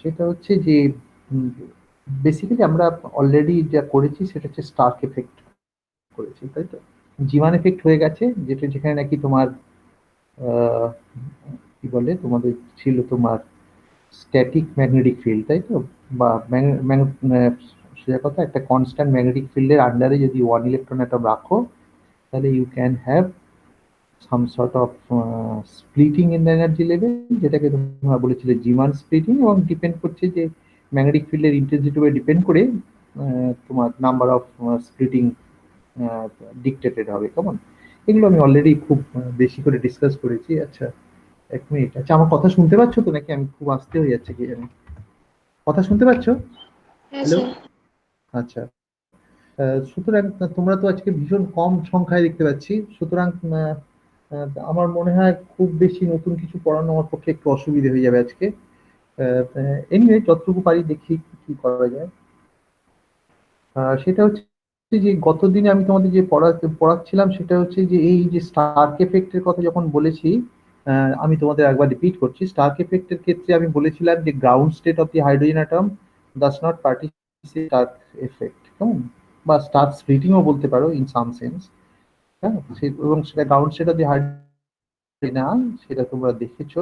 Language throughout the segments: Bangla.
সেটা হচ্ছে যে বেসিক্যালি আমরা অলরেডি যা করেছি সেটা হচ্ছে স্টার্ক এফেক্ট করেছি, তাই তো? জীবান এফেক্ট হয়ে গেছে, যেখানে নাকি তোমার কি বলে তোমাদের ছিল তোমার স্ট্যাটিক ম্যাগনেটিক ফিল্ড, তাই তো? বা সোজা কথা, একটা কনস্ট্যান্ট ম্যাগনেটিক ফিল্ডের আন্ডারে যদি ওয়ান ইলেকট্রন অ্যাটম রাখো, তাহলে you can have some sort of splitting in the energy level, যেটাকে তোমরা বলেছিলে জিমান স্প্লিটিং, এবং ডিপেন্ড করছে যে ম্যাগনেটিক ফিল্ডের ইন্টেন্সিটি উপরে ডিপেন্ড করে তোমার নাম্বার অফ স্প্লিটিং ডিকটেটেড হবে, কেমন? এগুলো আমি অলরেডি খুব বেশি করে ডিসকাস করেছি। আচ্ছা, এক মিনিট। আচ্ছা, আমার কথা শুনতে পাচ্ছ তো, নাকি আমি খুব আস্তে হয়ে যাচ্ছে কি জানি? কথা শুনতে পাচ্ছ? হ্যাঁ হ্যালো? স্যার। আচ্ছা। সুতরাং তোমরা তো আজকে ভীষণ কম সংখ্যায় দেখতে পাচ্ছি, সুতরাং আমার মনে হয় খুব বেশি নতুন কিছু পড়ানো আমার পক্ষে একটু অসুবিধা হয়ে যাবে আজকে। এনিওয়ে, যতটুকু পারি দেখি কি করা যায়। সেটা হচ্ছে যে গতদিনে আমি তোমাদের যে পড়াচ্ছিলাম সেটা হচ্ছে যে এই যে স্টার্ক এফেক্টের কথা যখন বলেছি, আমি তোমাদের একবার রিপিট করছি। স্টার্ক এফেক্টের ক্ষেত্রে আমি বলেছিলাম যে ground state of the hydrogen atom does not participate Stark effect, কেমন? বা স্টার্ক স্প্লিটিংও বলতে পারো ইন সাম সেন্স। হ্যাঁ, এবং সেটা ground state of the hydrogen না, সেটা তোমরা দেখেছো।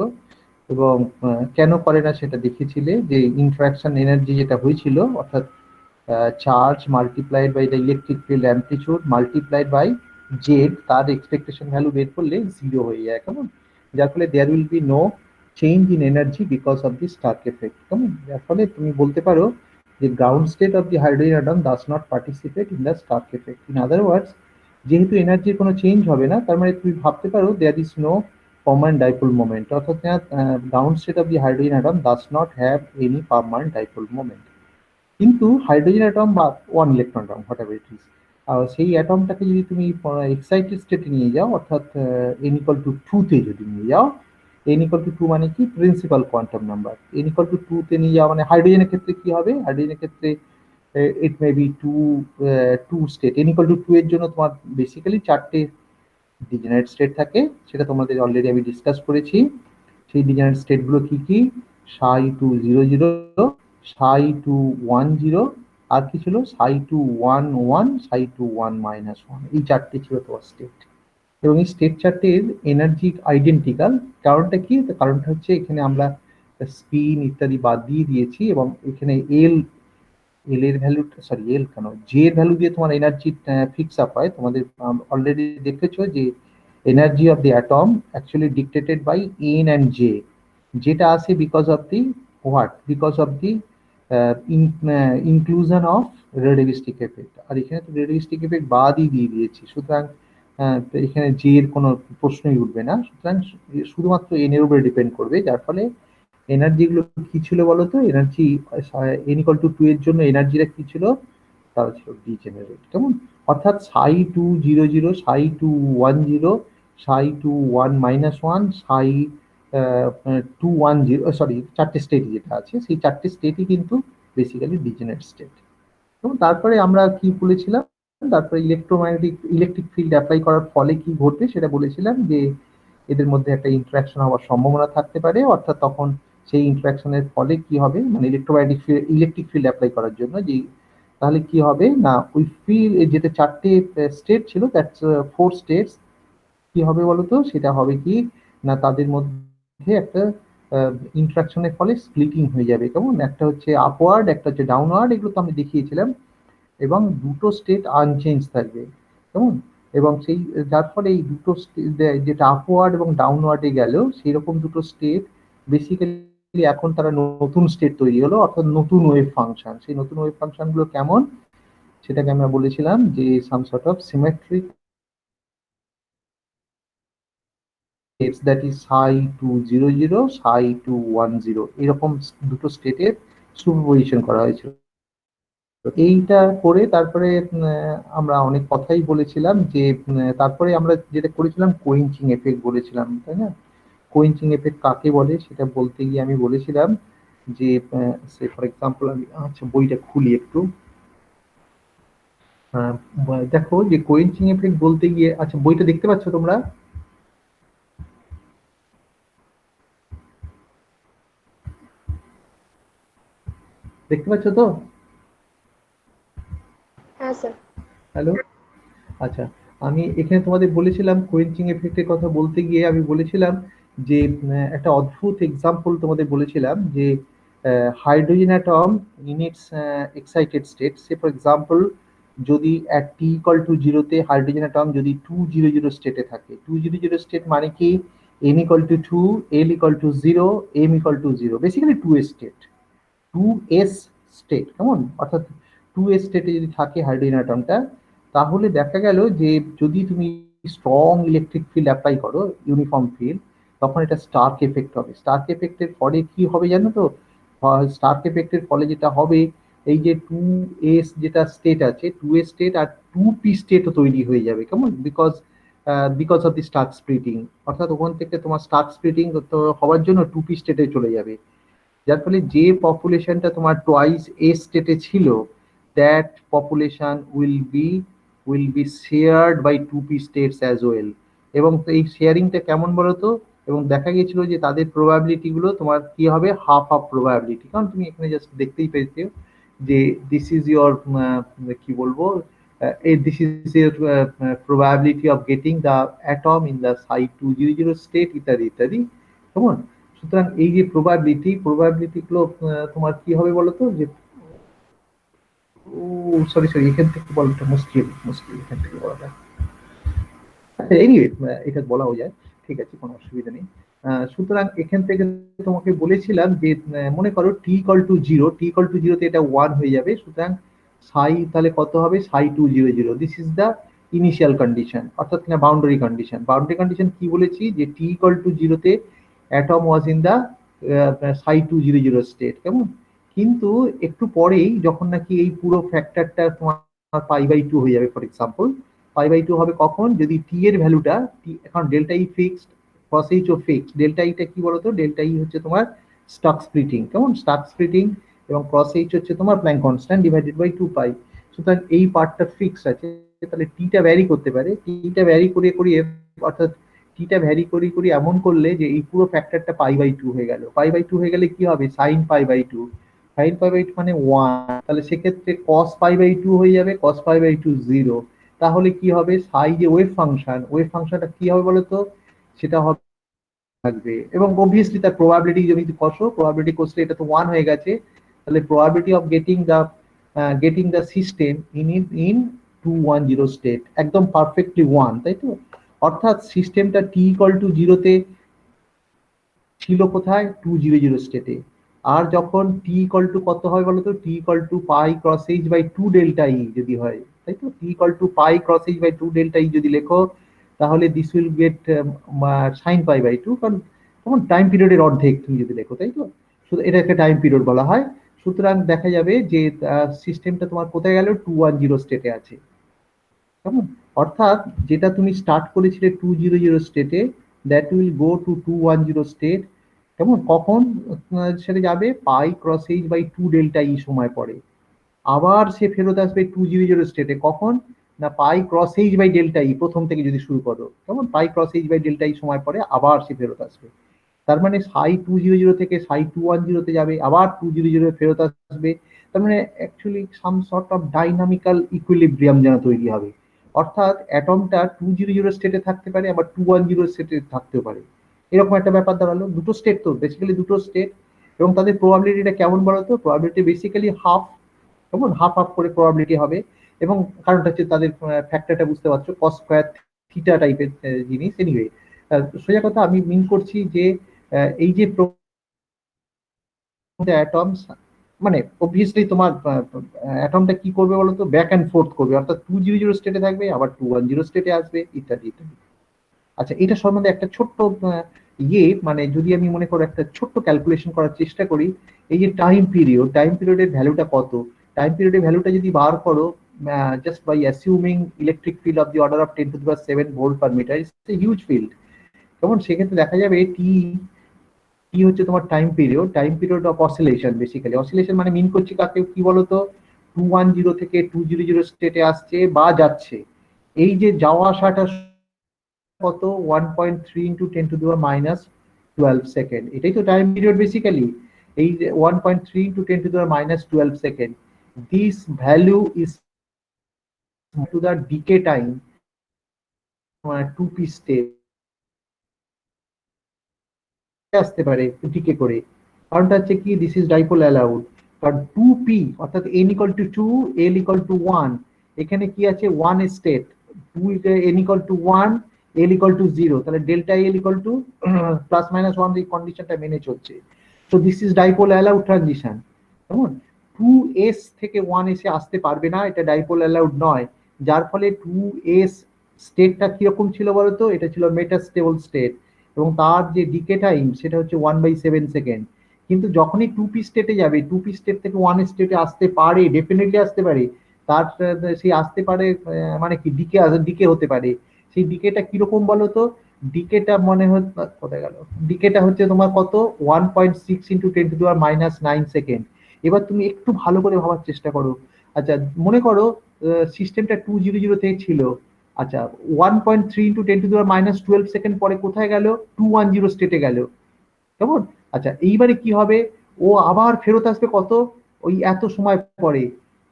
এবং কেন করে না সেটা দেখেছিলে, যে ইন্টারাকশন এনার্জি যেটা হয়েছিল, অর্থাৎ charge multiplied by the electric field amplitude multiplied by Z, তার এক্সপেকটেশন ভ্যালু বের করলে জিরো হয়ে যায়, কেমন? যার ফলে there will be no change in energy because of the Stark effect, কেমন? যার ফলে তুমি বলতে পারো যে ground state of the hydrogen atom does not participate in the Stark effect. In other words, যেহেতু এনার্জির কোনো চেঞ্জ হবে না, তার মানে তুমি ভাবতে পারো there is no permanent dipole moment, অর্থাৎ ground state of the hydrogen atom does not have any permanent dipole moment। কিন্তু হাইড্রোজেন অ্যাটম বা one electron atom what ever it is, সেই অ্যাটমটাকে যদি তুমি এক্সাইটেড স্টেটে নিয়ে যাও, অর্থাৎ এন ইকুয়াল টু টু তে যদি নিয়ে যাও, এন ইকুয়াল টু টু মানে কি, principal quantum number. N equal to two তে নিয়ে যাওয়া মানে হাইড্রোজেনের ক্ষেত্রে কি হবে? হাইড্রোজেনের ক্ষেত্রে it may be two state. N equal to two এর জন্য তোমার বেসিক্যালি চারটে ডিজেনারেট স্টেট থাকে, সেটা তোমাদের অলরেডি আমি ডিসকাস করেছি। সেই ডিজেনারেট স্টেটগুলো কি কি? সাই টু জিরো জিরো, সাই টু ওয়ান জিরো, আর কি ছিল? সাই টু ওয়ান ওয়ান, সাই টু ওয়ান মাইনাস ওয়ান। এই চারটে ছিল তোমার স্টেট, এবং এই স্টেট চারটের এনার্জি আইডেন্টিক্যাল। কারণটা কি? কারণটা হচ্ছে এখানে আমরা স্পিন ইত্যাদি বাদ দিয়ে দিয়েছি, এবং এখানে এল এল এর ভ্যালু, সরি এল কেন, জে এর ভ্যালু দিয়ে তোমার এনার্জি ফিক্স আপ হয়। তোমাদের অলরেডি দেখেছো যে energy of the atom actually dictated by N and J, যেটা আসে because of the what, because of the inclusion of relativistic effect. আর এখানে তো রিলেটিভিস্টিক এফেক্ট বাদই দিয়ে দিয়েছি, সুতরাং তো এখানে জে এর কোনো প্রশ্নই উঠবে না। সুতরাং শুধুমাত্র এন এর উপরে ডিপেন্ড করবে, যার ফলে এনার্জি গুলো কি ছিল বলতো? Energy n equal to two এর জন্য এনার্জিটা কি ছিল? তারা ছিল ডিজেনারেট, কেমন? অর্থাৎ সাই টু জিরো জিরো, সাই টু ওয়ান জিরো, সাই টু ওয়ান মাইনাস ওয়ান, সাই টু ওয়ান জিরো, সরি চারটে স্টেট যেটা আছে, সেই চারটে স্টেটই কিন্তু বেসিক্যালি ডিজেনারেট স্টেট। এবং তারপরে আমরা কি বলেছিলাম? তারপরে ইলেকট্রিক ফিল্ড অ্যাপ্লাই করার ফলে কি ঘটবে সেটা বলেছিলাম, যে এদের মধ্যে একটা ইন্টারাকশন হওয়ার সম্ভাবনা থাকতে পারে, অর্থাৎ তখন সেই ইন্টারাকশনের ফলে কি হবে, মানে ইলেকট্রিক ফিল্ড অ্যাপ্লাই করার জন্য যে, তাহলে কি হবে না, ওই ফিল্ড যেটা চারটে স্টেট ছিল, দ্যাটস ফোর স্টেটস, কি হবে বলতো? সেটা হবে কি না, তাদের মধ্যে একটা ইন্টারাকশনের ফলে স্প্লিটিং হয়ে যাবে, কেমন? একটা হচ্ছে আপওয়ার্ড, একটা হচ্ছে ডাউনওয়ার্ড, এগুলো তো আমি দেখিয়েছিলাম। এবং দুটো স্টেট আনচেঞ্জ থাকবে, কেমন? এবং সেই যার ফলে এই দুটো যেটা আপওয়ার্ড এবং ডাউনওয়ার্ডে গেল, সেই রকম দুটো স্টেট বেসিক্যালি এখন তারা নতুন স্টেট তৈরি হলো, অর্থাৎ নতুন ওয়েভ ফাংশন। সেই নতুন ওয়েভ ফাংশন গুলো কেমন, সেটাকে আমরা বলেছিলাম যে সাম sort of symmetric states, that is Sai two zero zero, Sai two one zero, এরকম দুটো স্টেটের সুপারপজিশন করা হয়েছিল। এইটা করে তারপরে আমরা অনেক কথাই বলেছিলাম, যে তারপরে আমরা যেটা করেছিলাম কোইঞ্চিং এফেক্ট বলেছিলাম, তাই না? কোইঞ্চিং এফেক্ট কাকে বলে সেটা বলতে গিয়ে আমি বলেছিলাম যে, ফর এক্সাম্পল, আমি আচ্ছা বইটা খুলি একটু। দেখো যে কোইঞ্চিং এফেক্ট বলতে গিয়ে, আচ্ছা বইটা দেখতে পাচ্ছ তোমরা? দেখতে পাচ্ছ তো? হ্যাঁ স্যার। হ্যালো। আচ্ছা, আমি এখানে তোমাদের বলেছিলাম কোয়েঞ্চিং এফেক্টের কথা বলতে গিয়ে আমি বলেছিলাম যে একটা অদ্ভুত এক্সাম্পল তোমাদের বলেছিলাম যে hydrogen atom in it's excited state, say for example যদি অ্যাট টি ইকুয়াল টু জিরোতে হাইড্রোজেন অ্যাটম যদি 200 স্টেটে থাকে, 200 স্টেট মানে কি n equal to 2, l equal to 0, m equal to 0, basically 2 state, 2s state, কেমন? অর্থাৎ 2s স্টেটে যদি থাকে হাইড্রোজেন অ্যাটমটা, তাহলে দেখা গেল যে যদি তুমি স্ট্রং ইলেকট্রিক ফিল্ড অ্যাপ্লাই করো, ইউনিফর্ম ফিল্ড, তখন এটা স্টার্ক এফেক্ট হবে। স্টার্ক এফেক্টের ফলে কি হবে জানো তো? স্টার্ক এফেক্টের ফলে যেটা হবে, এই যে 2s যেটা স্টেট আছে, 2s স্টেট আর 2p স্টেটও তৈরি হয়ে যাবে, কেমন? Because of the Stark splitting. অর্থাৎ ওখান থেকে তোমার স্টার্ক স্প্লিটিং হওয়ার জন্য 2p স্টেটে চলে যাবে, যার ফলে যে পপুলেশনটা তোমার টোয়াইস এ স্টেটে ছিল, that population will be shared by 2p states as well. এবং এই শেয়ারিংটা কেমন বলতো? এবং দেখা গিয়েছিল যে তাদের প্রবাবিলিটি গুলো তোমার কি হবে, হাফ হাফ প্রবাবিলিটি। কারণ তুমি এখানে জাস্ট দেখতেই পেয়েছো যে দিস ইজ ইয়োর, কি বলবো, this is your probability of getting the atom in the side 200 state, ইত্যাদি ইত্যাদি, কেমন? সুতরাং এই যে প্রবাবিলিটি গুলো তোমার কি হবে বলতো? যে ও সরি সরি, এখান থেকে বলাটা মুশকিল, এখান থেকে বলাটা। আচ্ছা, এনিওয়ে, এটা বলাও যায়, ঠিক আছে, কোনো অসুবিধা নেই। সুতরাং এখান থেকে তোমাকে বলেছিলাম যে মনে করো T equal to zero, T equal to জিরোতে এটা 1 হয়ে যাবে, সুতরাং সাই তাহলে কত হবে? সাই 200, this is the initial condition, অর্থাৎ কিনা বাউন্ডারি কন্ডিশন। বাউন্ডারি কন্ডিশন কি বলেছি? যে টি ইকুয়াল টু জিরোতে atom was in the Sai 200 state, কেমন? কিন্তু একটু পরেই যখন নাকি এই পুরো ফ্যাক্টরটা তোমার পাই/2 হয়ে যাবে, ফর এক্সাম্পল পাই/2 হবে কখন? যদি টি এর ভ্যালুটা, এখন delta E fixed, cross H ও ফিক্সড। ডেল্টা ইটা কি বলতো? ডেল্টা ই হচ্ছে তোমার স্টাক স্প্লিটিং, কেমন? স্টাক স্প্লিটিং, এবং ক্রস এইচ হচ্ছে তোমার Planck constant divided by 2 pi. সুতরাং এই পার্টটা ফিক্সড আছে, তাহলে টিটা ভ্যারি করতে পারে, টিটা ভ্যারি করে করিয়ে, অর্থাৎ টিটা ভ্যারি করে করে এমন করলে যে এই পুরো ফ্যাক্টরটা পাই/2 হয়ে গেল। পাই/2 হয়ে গেলে কি হবে? সাইন পাই/2, সাইন পাই/2 মানে 1, তাহলে সেক্ষেত্রে কস পাই/2 হয়ে যাবে, কস পাই/2 0। তাহলে কি হবে? সাই যে ওয়েভ ফাংশনটা কি হবে বলতো? সেটা হবে থাকবে, এবং অবভিয়াসলি তার প্রবাবিলিটি যদি কষো, প্রবাবিলিটি কষলে এটা তো 1 হয়ে গেছে, তাহলে probability of getting the system in 210 state একদম পারফেক্টলি 1, তাই তো? অর্থাৎ সিস্টেমটা টি ইকুয়াল টু জিরোতে ছিল কোথায়? 200 স্টেটে। আর যখন টি ইকুয়াল টু কত হয় বলতো? T equal to pi cross H by 2 delta E যদি হয়, তাই তো? T equal to pi cross H by 2 delta E যদি লেখো, তাহলে দিস উইল গেট সাইন পাই/2, কারণ তখন টাইম পিরিয়ডের অর্ধেক তুমি যদি লেখো, তাই তো? এটাকে টাইম পিরিয়ড বলা হয়। সুতরাং দেখা যাবে যে সিস্টেমটা তোমার কোথায় গেল? 210 স্টেটে আছে, কেমন? অর্থাৎ যেটা তুমি স্টার্ট করেছিলে 200 স্টেটে, that will go to 210 state, কেমন? কখন সেটা যাবে? Pi cross H by 2 delta E সময় পরে। আবার সে ফেরত আসবে 200 স্টেটে, কখন? না pi cross H by delta E, প্রথম থেকে যদি শুরু করো, কেমন? Pi cross H by delta E সময় পরে আবার সে ফেরত আসবে। তার মানে সাই 200 থেকে সাই 210 যাবে, আবার 200 ফেরত আসবে। তার মানে actually some sort of dynamical equilibrium যেন তৈরি হবে। অর্থাৎ অ্যাটমটা 200 স্টেটে থাকতে পারে, আবার 210 স্টেটে থাকতেও পারে, এরকম একটা ব্যাপার দাঁড়ালো। দুটো স্টেট তো, বেসিক্যালি দুটো স্টেট, এবং তাদের প্রবাবিলিটিটা কেমন বলতো? প্রবাবিলিটি বেসিক্যালি হাফ, কেমন? হাফ হাফ করে প্রবাবিলিটি হবে। এবং কারণটা হচ্ছে তাদের ফ্যাক্টরটা বুঝতে পারছো, কস স্কয়ার থিটা টাইপের জিনিস। এনিওয়ে, সোজা কথা আমি মিন করছি যে এই যে অ্যাটমস, মানে অবভিয়াসলি তোমার অ্যাটমটা কি করবে বলতো? ব্যাক অ্যান্ড ফোর্থ করবে, অর্থাৎ 200 স্টেটে থাকবে, আবার 210 স্টেটে আসবে, ইত্যাদি ইত্যাদি। আচ্ছা, এটা সম্বন্ধে একটা ছোট্ট মানে যদি আমি মনে করো একটা ছোট্ট ক্যালকুলেশন করার চেষ্টা করি, এই যে টাইম পিরিয়ডের ভ্যালুটা কত? টাইম পিরিয়ডের ভ্যালুটা যদি বার করো, just by assuming electric field of the order of 10⁷ volt per metre, it's a huge field, কেমন? সেক্ষেত্রে দেখা যাবে টি, কি হচ্ছে তোমার time period of oscillation. Basically oscillation মানে মিন করছি কাকে, কি বলতো? 210 থেকে 200 স্টেটে আসছে বা যাচ্ছে, এই যে যাওয়া আসাটা কত? 1.3 × 10⁻12 সেকেন্ড, এটাই তো টাইম পিরিয়ড বেসিক্যালি। এই যে 1.3 into 10 to the minus 12 second, this value is to the decay time 2p state আসতে পারে ডিকে করে। কারণটা হচ্ছে কি, দিস ইজ ডাইপোল অ্যালাউড, কারণ 2p অর্থাৎ n equal to 2, l equal to 1, এখানে কি আছে 1 state, 2 n equal to 1, l equal to 0, তাহলে delta l equal to plus minus 1 এই কন্ডিশনটা মেনে চলছে। So this is dipole allowed transition. কেমন 2s থেকে 1s এ আসতে পারবে না, এটা ডাইপোল অ্যালাউড নয়। যার ফলে 2s স্টেটটা কিরকম ছিল বলতো, এটা ছিল মেটাস্টেবল স্টেট এবং তার যে ডিকে টাইম সেটা হচ্ছে 1/7 সেকেন্ড। কিন্তু যখনই 2p স্টেটে যাবে, 2p স্টেট থেকে 1 স্টেটে আসতে পারে, ডেফিনেটলি আসতে পারে, তার সেই আসতে পারে মানে কি ডিকে হতে পারে। সেই ডিকেটা কিরকম বলতো, ডিকেটা মনে হচ্ছে কোথায় গেল, ডিকেটা হচ্ছে তোমার কত 1.6 ইন্টু 10⁻⁹ সেকেন্ড। এবার তুমি একটু ভালো করে ভাবার চেষ্টা করো। আচ্ছা মনে করো সিস্টেমটা 200 থেকে ছিল, আচ্ছা 1.3 ইন্টু 10⁻12 সেকেন্ড পরে কোথায় গেল, 210 স্টেটে গেল। কেমন, আচ্ছা এইবারে কি হবে, ও আবার ফেরত আসবে কত, ওই এত সময় পরে।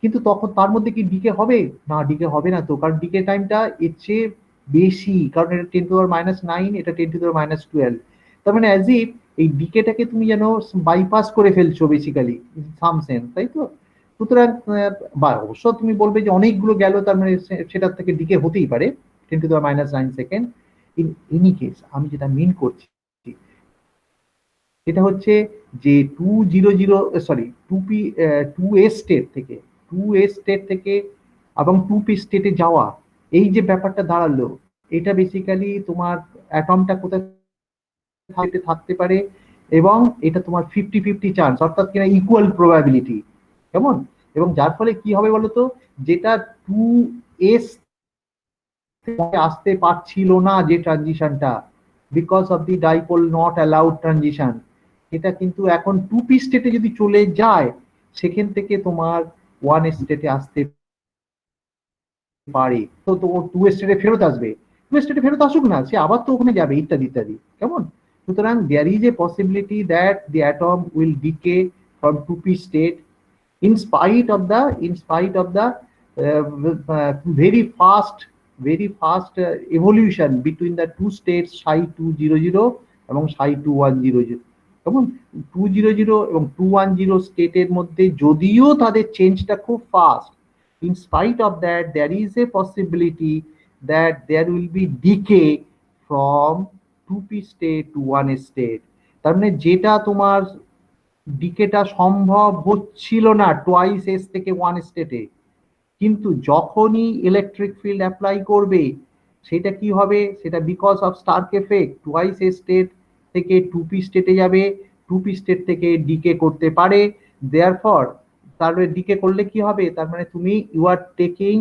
কিন্তু তখন তার মধ্যে কি ডিকে হবে না, ডিকে হবে না তো, কারণ ডিকে টাইমটা এর চেয়ে বেশি, কারণ এটা 10⁻9, এটা 10⁻12। তার মানে অ্যাজ ইফ এই ডিকেটাকে তুমি যেন বাইপাস করে ফেলছো বেসিক্যালি, সাম সেন্স, তাই তো। সুতরাং বা অবশ্য তুমি বলবে যে অনেকগুলো গেল, তার মানে সেটার থেকে ডিকে হতেই পারে 10⁻9 সেকেন্ড। ইন এনি কেস আমি যেটা মিন করছি সেটা হচ্ছে যে 2 এস স্টেট থেকে 2 এস স্টেট থেকে এবং 2p স্টেটে যাওয়া, এই যে ব্যাপারটা দাঁড়ালো, এটা বেসিক্যালি তোমার অ্যাটমটা কোথায় থাকতে পারে, এবং এটা তোমার 50-50 চান্স, অর্থাৎ কিনা ইকুয়াল প্রবাবিলিটি। কেমন, এবং যার ফলে কি হবে বলতো, যেটা 2s আসতে পারছিল না যে ট্রানজিশনটা, because of the dipole not allowed transition, এটা কিন্তু এখন 2p স্টেটে যদি চলে যায়, সেখান থেকে তোমার 1 স্টেটে আসতে পারে। তো তো 2 স্টেটে ফেরত আসবে, 2 স্টেটে ফেরত আসুক না, সে আবার তো ওখানে যাবে, ইত্যাদি ইত্যাদি। কেমন, সুতরাং there is a possibility that the atom will decay from 2p state in spite of the very fast evolution between the two states psi 200 এবং psi 2100। কেমন, 200 এবং 210 স্টেটের মধ্যে যদিও তাদের চেঞ্জটা খুব fast, in spite of that there is a possibility that there will be decay from 2p state to 1 state। তার মানে যেটা তোমার ডিকেটা সম্ভব হচ্ছিল না টোয়াইস এস থেকে 1 স্টেটে, কিন্তু যখনই ইলেকট্রিক ফিল্ড অ্যাপ্লাই করবে, সেটা কি হবে, সেটা because of Stark effect twice S state থেকে 2p স্টেটে যাবে, 2p স্টেট থেকে ডিকে করতে পারে। দেয়ারফর তারপরে ডিকে করলে কি হবে, তার মানে তুমি you are taking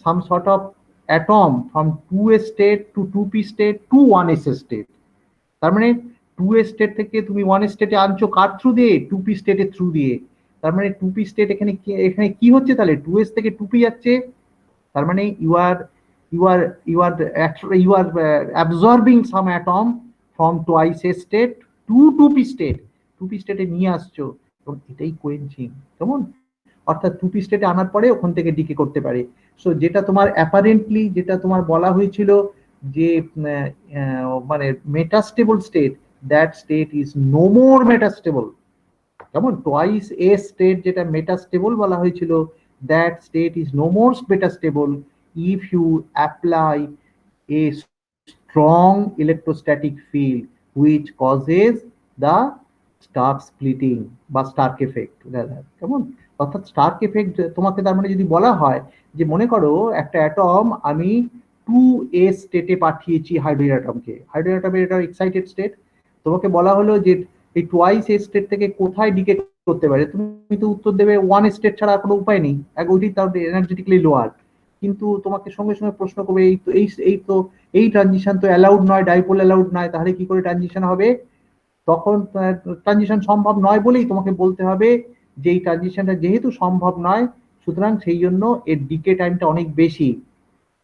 some sort of atom from 2s state to 2p state to 1s state. তার মানে 2 স্টেট থেকে তুমি 1 স্টেটে আনছো কার থ্রু দিয়ে, 2p স্টেটের থ্রু দিয়ে। তার মানে 2p স্টেট এখানে এখানে কি হচ্ছে, তাহলে 2s থেকে 2p যাচ্ছে। তার মানে you are absorbing some atom from twice a state to 2p state, 2p স্টেটে নিয়ে আসছো, এবং এটাই কোয়েনচিং। কেমন, অর্থাৎ 2p স্টেটে আনার পরে ওখান থেকে ডিকে করতে পারে। সো যেটা তোমার অ্যাপারেন্টলি যেটা তোমার বলা হয়েছিল যে মানে metastable state, that state is no more metastable. কেমন, টোয়াইস এ স্টেট যেটা মেটাস্টেবল বলা হয়েছিল, that state is no more metastable if you apply a strong electrostatic field which causes the Stark splitting বা স্টার্ক এফেক্ট। কেমন, অর্থাৎ স্টার্ক এফেক্ট তোমাকে তার মানে যদি বলা হয় যে মনে করো একটা অ্যাটম আমি 2 স্টেটে পাঠিয়েছি হাইড্রোজেন অ্যাটমকে, হাইড্রোজেন অ্যাটমের এটা এক্সাইটেড স্টেট, তোমাকে বলা হলো যে এই টোয়াইস স্টেট থেকে কোথায় ডিকে করতে পারে, তুমি তো উত্তর দেবে 1 স্টেট ছাড়া কোনো উপায় নেই, ওইটি তার এনার্জেটিক্যালি লোয়ার। কিন্তু তোমাকে সঙ্গে সঙ্গে প্রশ্ন করবে এই ট্রানজিশন তো অ্যালাউড নয়, ডাইপোল অ্যালাউড নয়, তাহলে কি করে ট্রানজিশন হবে। তখন ট্রানজিশন সম্ভব নয় বলেই তোমাকে বলতে হবে যে এই ট্রানজিশনটা যেহেতু সম্ভব নয়, সুতরাং সেই জন্য এর ডিকে টাইমটা অনেক বেশি।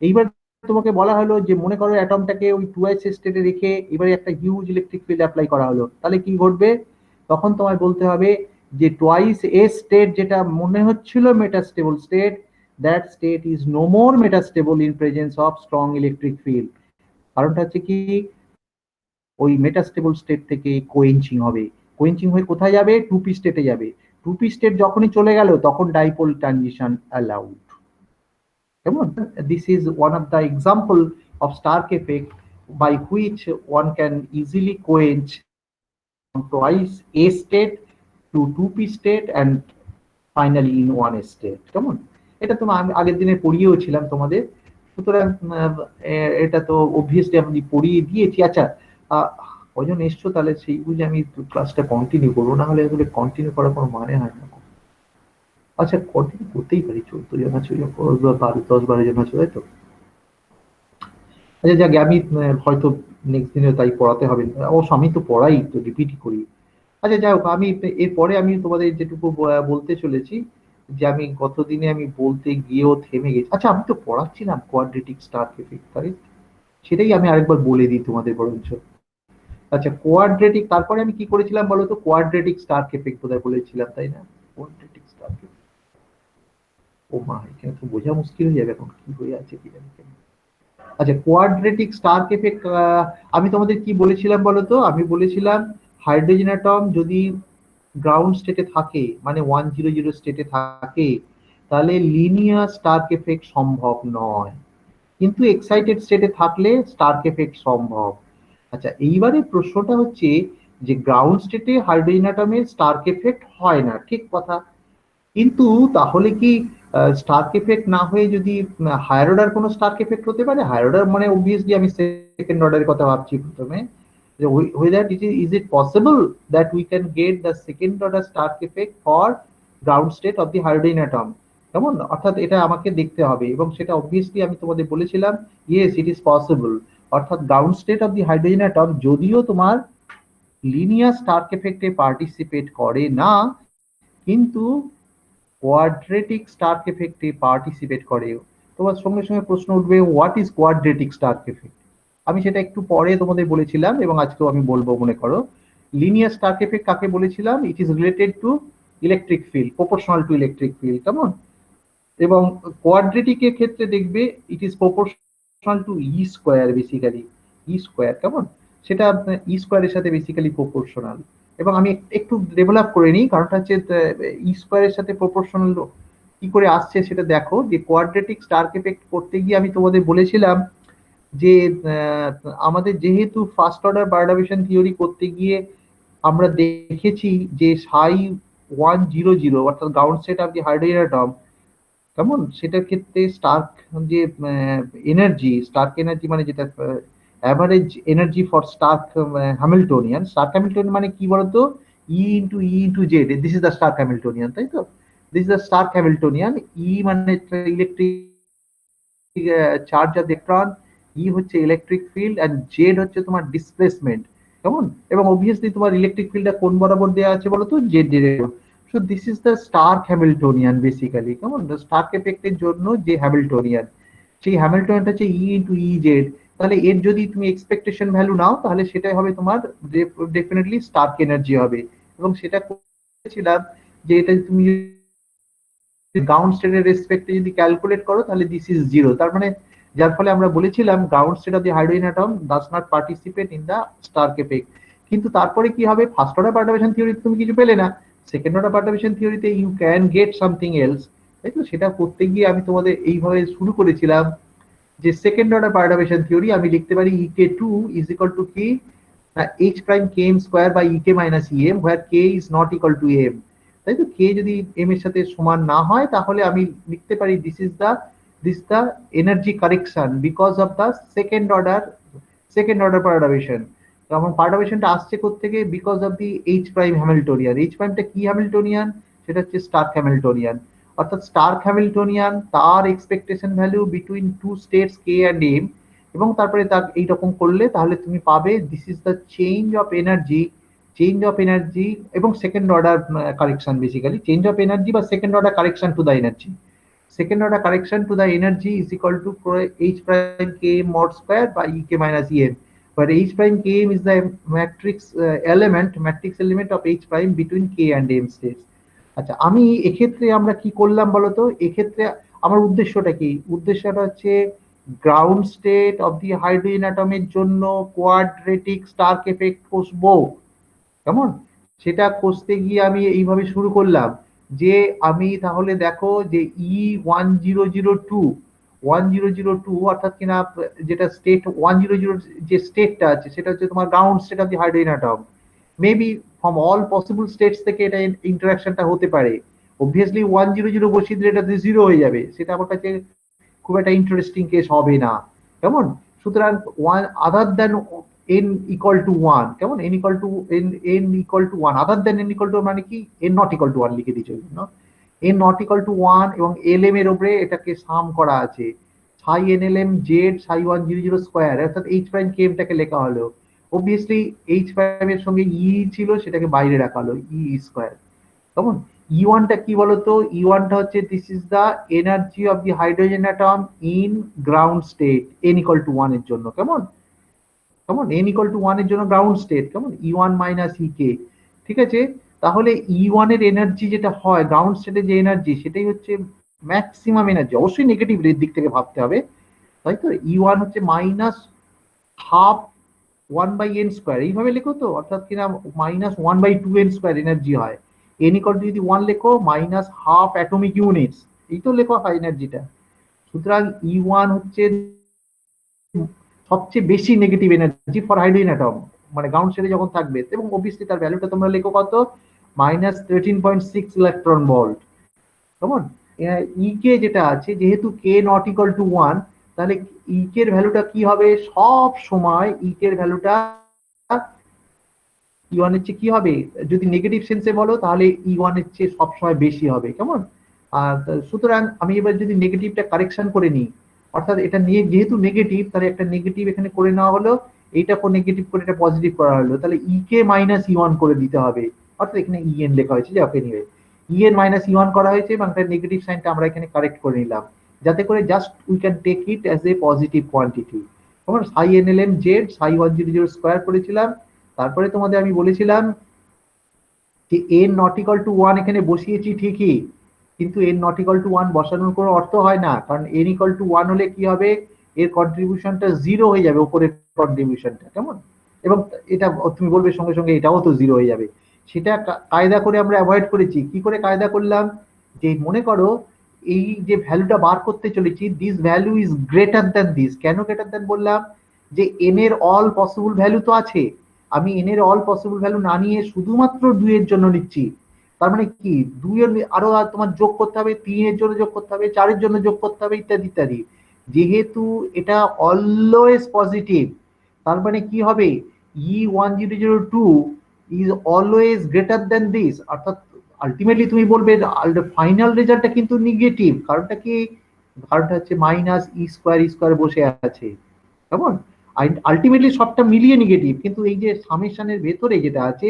এইবার তোমাকে বলা হলো যে মনে করো অ্যাটমটাকে ওই 2s স্টেটে রেখে এবারে একটা হিউজ ইলেকট্রিক ফিল্ড অ্যাপ্লাই করা হলো, তাহলে কি ঘটবে, তখন তোমায় বলতে হবে যে টোয়াইস এ স্টেট যেটা মনে হচ্ছিল metastable state, that state is no more metastable in presence of strong electric field. কারণটা হচ্ছে কি, ওই মেটাস্টেবল স্টেট থেকে কোয়েঞ্চিং হবে, কোয়েঞ্চিং হয়ে কোথায় যাবে, টুপি স্টেটে যাবে। টুপি স্টেট যখনই চলে গেল তখন ডাইপোল ট্রানজিশন অ্যালাউড। কেমন? This is one of the example of Stark effect by which one can easily quench from twice A state to 2p state and finally in one state। কেমন? এটা তো আমি আগের দিনে পড়িয়েও ছিলাম তোমাদের, সুতরাং এটা তো অবভিয়াসলি আমি পড়িয়ে দিয়েছি। আচ্ছা, কজন এসছো তাহলে সেই বুঝে আমি ক্লাসটা কন্টিনিউ করবো, না হলে এগুলো কন্টিনিউ করার কোনো মানে হয় না। আচ্ছা, কন্টিনিউ করতেই পারি, 14 জন আছে, 10-12 জন আছে, তাই তো? আচ্ছা যাক, আমি হয়তো নেক্সট দিনে তাই পড়াতে হবে, অবশ্য আমি তো পড়াই, তো রিপিটই করি। আচ্ছা যাই হোক, আমি এরপরে আমি তোমাদের যেটুকু বলতে চলেছি, যে আমি গত দিনে আমি বলতে গিয়েও থেমে গেছি। আচ্ছা, আমি তো পড়াচ্ছিলাম কোয়াড্রেটিক স্টার্ক এফেক্ট, তাই সেটাই আমি আরেকবার বলে দিই তোমাদের বরঞ্চ। আচ্ছা, কোয়াড্রেটিক, তারপরে আমি কি করেছিলাম বলো তো, কোয়াড্রেটিক স্টার্ক এফেক্ট বোধহয় বলেছিলাম, তাই না? কোয়াড্রেটিক স্টার্ক এফেক্ট, ও মা, এখানে তো বোঝা মুশকিল হয়ে যাবে এখন কি হয়ে আছে কি জানি কেন। আচ্ছা, কোয়াড্রেটিক স্টার্ক এফেক্ট আমি তোমাদের কি বলেছিলাম বলতো, আমি বলেছিলাম হাইড্রোজেন অ্যাটম যদি গ্রাউন্ড স্টেটে থাকে, মানে 100 স্টেটে থাকে, তাহলে লিনিয়ার স্টার্ক এফেক্ট সম্ভব নয়, কিন্তু এক্সাইটেড স্টেটে থাকলে স্টার্ক এফেক্ট সম্ভব। আচ্ছা, এইবারে প্রশ্নটা হচ্ছে যে গ্রাউন্ড স্টেটে হাইড্রোজেন অ্যাটমের স্টার্ক এফেক্ট হয় না, ঠিক কথা, কিন্তু তাহলে কি স্টার্ক এফেক্ট না হয়ে যদি হায়ার অর্ডার কোনো স্টার্ক এফেক্ট হতে পারে? হায়ার অর্ডার মানে অবভিয়াসলি আমি সেকেন্ড অর্ডারের কথা ভাবছি প্রথমে, যে whether is it possible that we can get the second order Stark effect for ground state of the hydrogen atom? কেমন? অর্থাৎ এটা আমাকে দেখতে হবে, এবং সেটা অবভিয়াসলি আমি তোমাদের বলেছিলাম ইয়েস ইট ইজ পসিবল। অর্থাৎ ground state of the hydrogen atom যদিও তোমার লিনিয়ার স্টার্ক এফেক্টে পার্টিসিপেট করে না, কিন্তু কোয়াড্রেটিক স্টার্ক এফেক্টে পার্টিসিপেট করে। তোমার সঙ্গে সঙ্গে প্রশ্ন উঠবে, what is quadratic Stark effect? আমি সেটা একটু পরে তোমাদের বলেছিলাম, এবং আজকেও আমি বলবো, মনে করো লিনিয়ার স্টার্ক এফেক্ট কাকে বলেছিলাম, it is related to electric field, proportional to electric field, কেমন? এবং কোয়াড্রেটিকের ক্ষেত্রে দেখবে it is proportional to E square, basically E square, কেমন? সেটা ই স্কোয়ারের সাথে বেসিক্যালি প্রপোর্শনাল। এবং আমি একটু ডেভেলপ করে নিই, কারণটা হচ্ছে ই স্কোয়ারের সাথে প্রপোর্শনাল কি করে আসছে সেটা দেখো, যে কোয়াড্রেটিক স্টার্ক এফেক্ট করতে গিয়ে আমি তোমাদের বলেছিলাম যে আমাদের যেহেতু ফার্স্ট অর্ডার বায়োডাইভার্সন থিওরি করতে গিয়ে আমরা দেখেছি যে সাই 100 অর্থাৎ ground state of the hydrogen atom, কেমন? সেটার ক্ষেত্রে স্টার্ক যে এনার্জি, স্টার্ক এনার্জি মানে যেটা average energy for Stark Hamiltonian, Stark Hamiltonian মানে কি বলতো, E into Z, this is the Stark Hamiltonian, তাই তো? This is the Stark Hamiltonian. E মানে electric charge of electron, E হচ্ছে ইলেকট্রিক ফিল্ড, এন্ড জেড হচ্ছে তোমার ডিসপ্লেসমেন্ট, কেমন? এবং অবভিয়াসলি তোমার ইলেকট্রিক ফিল্ডটা কোন বরাবর দেওয়া আছে বলতো, Z direction. So this is the Stark Hamiltonian basically, কেমন? দ্য স্টার্ক এফেক্টের জন্য যে হ্যামিল্টনিয়ান, সেই হ্যামিল্টনিয়ানটা হচ্ছে ই ইন্টু ই জেড। তাহলে এর যদি তুমি এক্সপেকটেশন ভ্যালু নাও, তাহলে সেটাই হবে তোমার ডেফিনেটলি স্টার্ক এনার্জি হবে। এবং সেটা করেছিলাম যে এটা তুমি গ্রাউন্ড স্টেটের রেসপেক্টে যদি ক্যালকুলেট করো, তাহলে দিস ইজ জিরো। তার মানে যার ফলে আমরা বলেছিলাম ground state of the hydrogen atom does not participate in the Stark effect. কিন্তু তারপরে কি হবে, ফার্স্ট অর্ডার পার্টিসিপেশন থিওরিতে তুমি কিছু পেলে না, সেকেন্ড অর্ডার পার্টিসিপেশন থিওরিতে you can get something else, তাই তো? সেটা করতে গিয়ে আমি তোমাদের এইভাবে শুরু করেছিলাম যে সেকেন্ড অর্ডার পার্টিসিপেশন থিওরি আমি লিখতে পারি ek2 ইজ ইকুয়াল টু কি, h prime km square by ek minus em, where k is not equal to m, তাই তো? কে যদি এম এর সাথে সমান না হয়, তাহলে আমি লিখতে পারি this the energy correction because of the second order perturbation. তখন পারটারবেশনটা আসছে কোত্থেকে, because of the H prime Hamiltonian. H প্রাইমটা কি হ্যামিল্টনিয়ান? সেটা হচ্ছে স্টার্ক হ্যামিল্টনিয়ান। অর্থাৎ স্টার্ক হ্যামিল্টনিয়ান, তার expectation value between two states K and M, এবং তারপরে তার এইরকম করলে তাহলে তুমি পাবে this is the change of energy এবং second order correction, basically change of energy বা second order correction to the energy. Second order correction to the energy is equal to h prime k mod square by ek minus em, where H prime Km is the matrix element of H prime between K and M states. আচ্ছা, আমি এক্ষেত্রে আমরা কি করলাম বলতো? এক্ষেত্রে আমার উদ্দেশ্যটা কি? উদ্দেশ্যটা হচ্ছে ground state of the hydrogen অ্যাটমের জন্য কোয়াড্রেটিক স্টার্ক এফেক্ট খুঁজবো, কেমন? সেটা খুঁজতে গিয়ে আমি এইভাবে শুরু করলাম যে আমি তাহলে দেখো যে E1002 অর্থাৎ কিনা যেটা স্টেট 100 যে স্টেটটা আছে সেটা হচ্ছে তোমার ground state of the hydrogen atom. Maybe from all possible states থেকে এটা ইন্টারাকশনটা হতে পারে। অবভিয়াসলি 100 বসিয়ে দিলে এটা জিরো হয়ে যাবে, সেটা আমার কাছে খুব একটা ইন্টারেস্টিং কেস হবে না, কেমন? সুতরাং one other than n equal to one, কেমন? n equal to one other than n equal to মানে কি n not equal to one লিখে দিচ্ছি ওই জন্য। n not equal to one এবং lm এর উপরে এটাকে সাম করা আছে, সাই nlm জেড সাই 100 স্কোয়ার, অর্থাৎ h প্রাইম কেমটাকে লেখা হলো। অবভিয়াসলি h প্রাইম এর সঙ্গে ই ছিল, সেটাকে বাইরে রাখা হলো, ই স্কোয়ার, কেমন? ই ওয়ানটা কি বলতো? ই ওয়ানটা হচ্ছে this is the energy of the hydrogen atom in ground state n equal to one এর জন্য, কেমন? কেমন? n ইকুয়াল টু ওয়ান এর জন্য গ্রাউন্ড স্টেট, কেমন? ই ওয়ান মাইনাস ই কে, ঠিক আছে? তাহলে ই ওয়ান এর এনার্জি যেটা হয় গ্রাউন্ড স্টেটে যে এনার্জি, সেটাই হচ্ছে ম্যাক্সিমাম এনার্জি। অবশ্যই নেগেটিভ দিক থেকে ভাবতে হবে, তাই তো? ই ওয়ান হচ্ছে মাইনাস হাফ 1/n², এইভাবে লেখো তো, অর্থাৎ কিনা -1/2n² এনার্জি হয়। n ইকুয়াল টু যদি 1 লেখো মাইনাস হাফ অ্যাটমিক ইউনিটস, এই তো লেখা হয় এনার্জিটা। সুতরাং ই ওয়ান হচ্ছে সবচেয়ে বেশি negative energy for hydrogen atom, মানে গ্রাউন্ড স্টেটে যখন থাকবে, এবং অবভিয়াসলি তার ভ্যালুটা তোমরা লেখো কত? -13.6 ইলেকট্রন ভোল্ট, কেমন? ই কে যেটা আছে, যেহেতু কে নট ইকুয়াল টু ওয়ান, তাহলে ই কে এর ভ্যালুটা কি হবে? সব সময় ই কে এর ভ্যালুটা ই ওয়ান এর চেয়ে কি হবে? যদি নেগেটিভ সেন্সে বলো তাহলে ই ওয়ান এর চেয়ে সবসময় বেশি হবে, কেমন? আর সুতরাং আমি এবার যদি নেগেটিভটা কারেকশন করে নিই, অর্থাৎ এটা নিয়ে যেহেতু নেগেটিভ, তাহলে একটা নেগেটিভ এখানে করে নেওয়া হলো, এইটা নেগেটিভ করে এটা পজিটিভ করা হলো, তাহলে ই কে মাইনাস ই ওয়ান করে দিতে হবে, অর্থাৎ এখানে ই এন লেখা হয়েছে, যাক anyway E N minus E one করা হয়েছে, এবং তার নেগেটিভ সাইনটা আমরা এখানে কারেক্ট করে নিলাম, যাতে করে just we can take it as a positive quantity. আমরা সাই এনএলএম জেড সাই 100 স্কোয়ার করেছিলাম। তারপরে তোমাদের আমি বলেছিলাম যে N not equal to one এখানে বসিয়েছি ঠিকই, কিন্তু N not equal to one বসানোর কোনো অর্থ হয় না, কারণ এন ইকুয়াল টু ওয়ান হলে কি হবে? এর কন্ট্রিবিউশনটা জিরো হয়ে যাবে, উপরের কন্ট্রিবিউশনটা, কেমন? এবং এটা তুমি বলবে সঙ্গে সঙ্গে এটাও তো জিরো হয়ে যাবে। সেটা কায়দা করে আমরা অ্যাভয়েড করেছি। কি করে কায়দা করলাম? যে মনে করো এই যে ভ্যালুটা বার করতে চলেছি, this value is greater than this. কেন গ্রেটার দ্যান বললাম? যে এন এর অল পসিবল ভ্যালু তো আছে, আমি এন এর অল পসিবল ভ্যালু না নিয়ে শুধুমাত্র 2 এর জন্য নিচ্ছি। তার মানে কি, 2 এর আরো তোমার যোগ করতে হবে, 3 এর জন্য যোগ করতে হবে, 4 এর জন্য যোগ করতে হবে, ইত্যাদি ইত্যাদি। যেহেতু এটা অলওয়েজ পজিটিভ, তার মানে কি হবে? E1002 is always greater than this, অর্থাৎ আলটিমেটলি তুমি বলবে ফাইনাল রেজাল্টটা কিন্তু নেগেটিভ। কারণটা কি? কারণটা হচ্ছে মাইনাস ই স্কোয়ার বসে আছে, কেমন? আলটিমেটলি সবটা মিলিয়ে নেগেটিভ, কিন্তু এই যে সামেশনের ভেতরে যেটা আছে,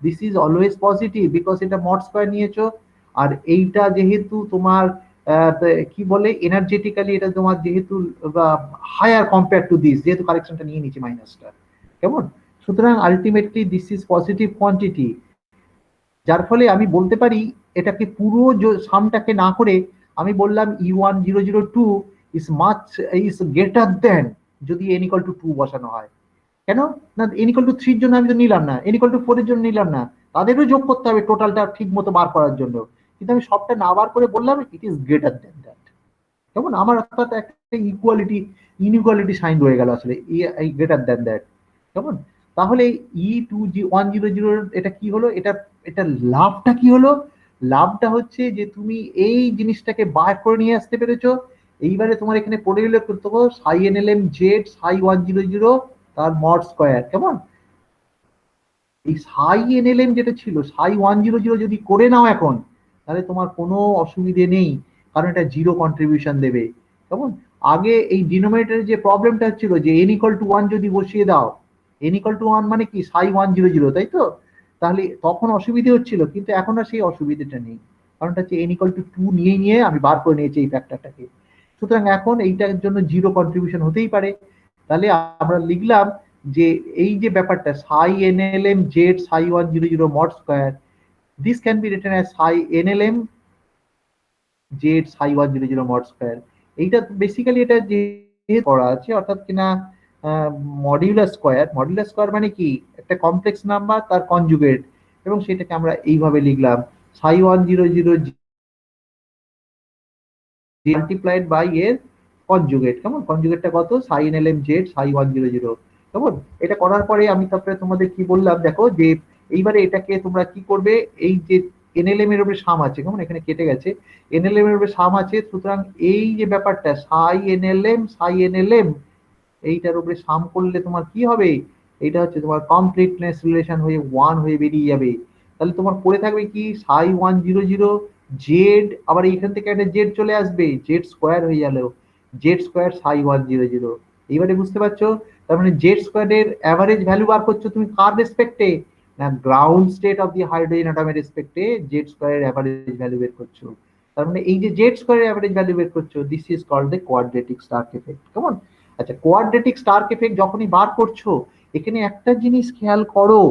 this is always positive, because এটা মড স্কোয়ার নিয়েছো। আর এইটা যেহেতু তোমার কি বলে এনার্জেটিক্যালি, এটা তোমার যেহেতু হায়ার কম্পেয়ার টু দিস, যেহেতু কারেকশনটা নিয়ে নিচ্ছে মাইনাসটা, কেমন? সুতরাং ultimately this is positive quantity, যার ফলে আমি বলতে পারি এটাকে পুরো সামটাকে না করে আমি বললাম E1002 is much is greater than, যদি n ইকুয়াল টু 2 বসানো হয়। কেন না? n ইকুয়াল টু 3 এর জন্য আমি তো নিলাম না, n ইকুয়াল টু 4 এর জন্য নিলাম না, তাদেরও যোগ করতে হবে টোটালটা ঠিক মতো বার করার জন্য। কিন্তু আমি সবটা না বার করে বললাম it is greater than that, কেমন? আমার অর্থাৎ একটা ইনইকুয়ালিটি সাইন রয়ে গেল আসলে, গ্রেটার দেন দ্যাট, কেমন? তাহলে E2010 এটা কি হলো? এটা লাভটা কি হলো? লাভটা হচ্ছে যে তুমি এই জিনিসটাকে বার করে নিয়ে আসতে পেরেছো। এইবারে তোমার এখানে পড়ে গেলে করতে সাই এনএলএম জেড সাই 100 তার মড স্কোয়ার, কেমন? এই সাই এনএলএম যেটা ছিল সাই 100 যদি করে নাও এখন, তাহলে তোমার কোনো অসুবিধে নেই, কারণ এটা জিরো কন্ট্রিবিউশন দেবে, কেমন? আগে এই ডিনোমিনেটরের যে প্রবলেমটা হচ্ছিল যে এন ইকুয়াল টু ওয়ান যদি বসিয়ে দাও, এন ইকুয়াল টু ওয়ান মানে কি সাই 100, তাই তো? তাহলে তখন অসুবিধে হচ্ছিল, কিন্তু এখন আর সেই অসুবিধাটা নেই, কারণটা হচ্ছে এন ইকুয়াল টু টু নিয়ে আমি বার করে নিয়েছি এই ফ্যাক্টরটাকে। সুতরাং এখন এইটার জন্য জিরো কন্ট্রিবিউশন হতেই পারে। তাহলে আমরা লিখলাম যে এই যে ব্যাপারটা psi NLM z psi 100 mod square, this can be written as psi NLM z psi 100 mod square. এইটা বেসিক্যালি এটা যে করা আছে অর্থাৎ কিনা মডিউলার স্কয়ার মানে কি একটা কমপ্লেক্স নাম্বার তার কনজুগেট, এবং সেটাকে আমরা এইভাবে লিখলাম psi 100 মাল্টিপ্লাইড বাই এর কনজুগেট। কেমন, কনজুগেটটা কত, সাইন এল এম জেড সাই 100। কেমন, এটা করার পরে আমি তারপরে তোমাদের কি বললাম দেখো যে এইবারে এটাকে তোমরা কি করবে, এই যে এনএলএম এর উপরে সাম আছে, কেমন এখানে কেটে গেছে, এনএলএম এর উপরে সাম আছে, সুতরাং এই যে ব্যাপারটা সাই এনএলএম এইটার উপরে সাম করলে তোমার কি হবে, এটা হচ্ছে তোমার কমপ্লিটনেস রিলেশন হয়ে 1 হয়ে বেরিয়ে যাবে। তাহলে তোমার পড়ে থাকবে কি সাই 100 জেড, আবার এইখান থেকে একটা জেড চলে আসবে, জেড স্কোয়ার হয়ে গেল, জেড স্কোয়ার সাই 100। এইবারে বুঝতে পারছো, তার মানে জেড স্কোয়ারের অ্যাভারেজ ভ্যালু বার করছো তুমি কার রেসপেক্টে, না ground state of the hydrogen অ্যাটমের রেসপেক্টে জেড স্কোয়ারের অ্যাভারেজ ভ্যালু বের করছো। তার মানে এই যে জেড স্কোয়ারের অ্যাভারেজ ভ্যালু বের করছো, this is called the quadratic Stark effect. কেমন, আচ্ছা কোয়াড্রেটিক স্টার্ক এফেক্ট যখনই বার করছো, এখানে একটা জিনিস খেয়াল করো,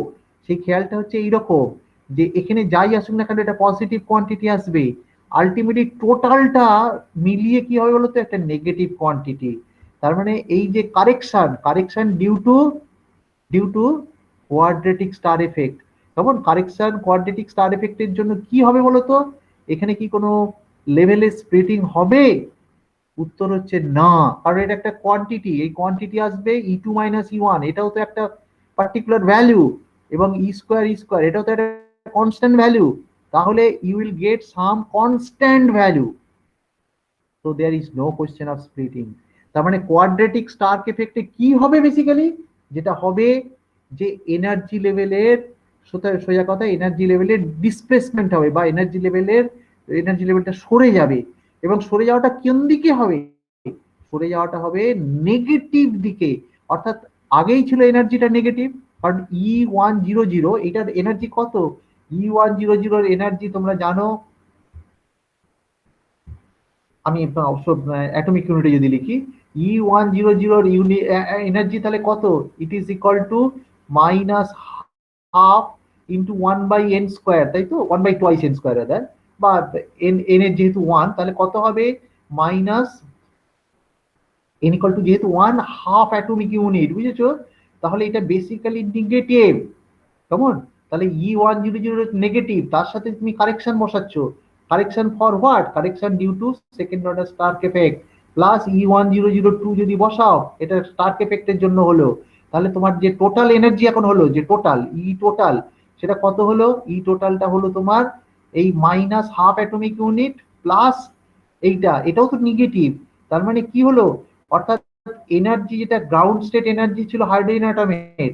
সেই খেয়ালটা হচ্ছে এইরকম যে এখানে যাই আসুক না কেন এটা পজিটিভ কোয়ান্টিটি আসবে, আলটিমেটলি টোটালটা মিলিয়ে কি হবে বলতো একটা নেগেটিভ কোয়ান্টিটি। তার মানে এই যে correction due to quadratic Stark effect. তখন কারেকশন কোয়াড্রেটিক স্টার এফেক্টের জন্য কি হবে বলতো, এখানে কি কোনো লেভেলে স্প্লিটিং হবে, উত্তর হচ্ছে না, কারণ এটা একটা কোয়ান্টিটি, এই কোয়ান্টিটি আসবে E2 - E1, এটাও তো একটা পার্টিকুলার ভ্যালু, এবং ই স্কোয়ার এটাও তো একটা কনস্ট্যান্ট ভ্যালু, তাহলে you will get some constant value, so there is no question of splitting। তার মানে কোয়াড্রেটিক স্টার্ক এফেক্টে কি হবে বেসিক্যালি, যেটা হবে যে এনার্জি লেভেলের, সোজা কথা এনার্জি লেভেলের ডিসপ্লেসমেন্ট হবে, বা এনার্জি লেভেলটা সরে যাবে, এবং সরে যাওয়াটা কোন দিকে হবে, সরে যাওয়াটা হবে নেগেটিভ দিকে। অর্থাৎ আগেই ছিল এনার্জিটা নেগেটিভ, কারণ E100 এটার এনার্জি কত, E100 এনার্জি তোমরা জানো, আমি অবশ্য অ্যাটমিক ইউনিটে যদি লিখি E100 এনার্জি তাহলে কত, it is equal to minus half into 1/n², তাই তো 1/2n² রাদার, বা এন এর যেহেতু 1 তাহলে কত হবে, মাইনাস n ইকুয়াল টু যেহেতু 1 হাফ অ্যাটমিক ইউনিট, বুঝেছো, তাহলে এটা বেসিক্যালি নেগেটিভ। কেমন, তাহলে E100 নেগেটিভ, তার সাথে তুমি কারেকশন বসাচ্ছ, correction for what, correction due to second order Stark effect, plus E1002 যদি বসাও, এটা স্টার্ক এফেক্টের জন্য হলো, তাহলে তোমার যে টোটাল এনার্জি এখন হলো, যে টোটাল টোটাল সেটা কত হলো, টোটালটা হলো তোমার এই minus half atomic unit plus এটাও তো নেগেটিভ। তার মানে কি হলো, অর্থাৎ এনার্জি যেটা গ্রাউন্ড স্টেট এনার্জি ছিল হাইড্রোজেন অ্যাটমের,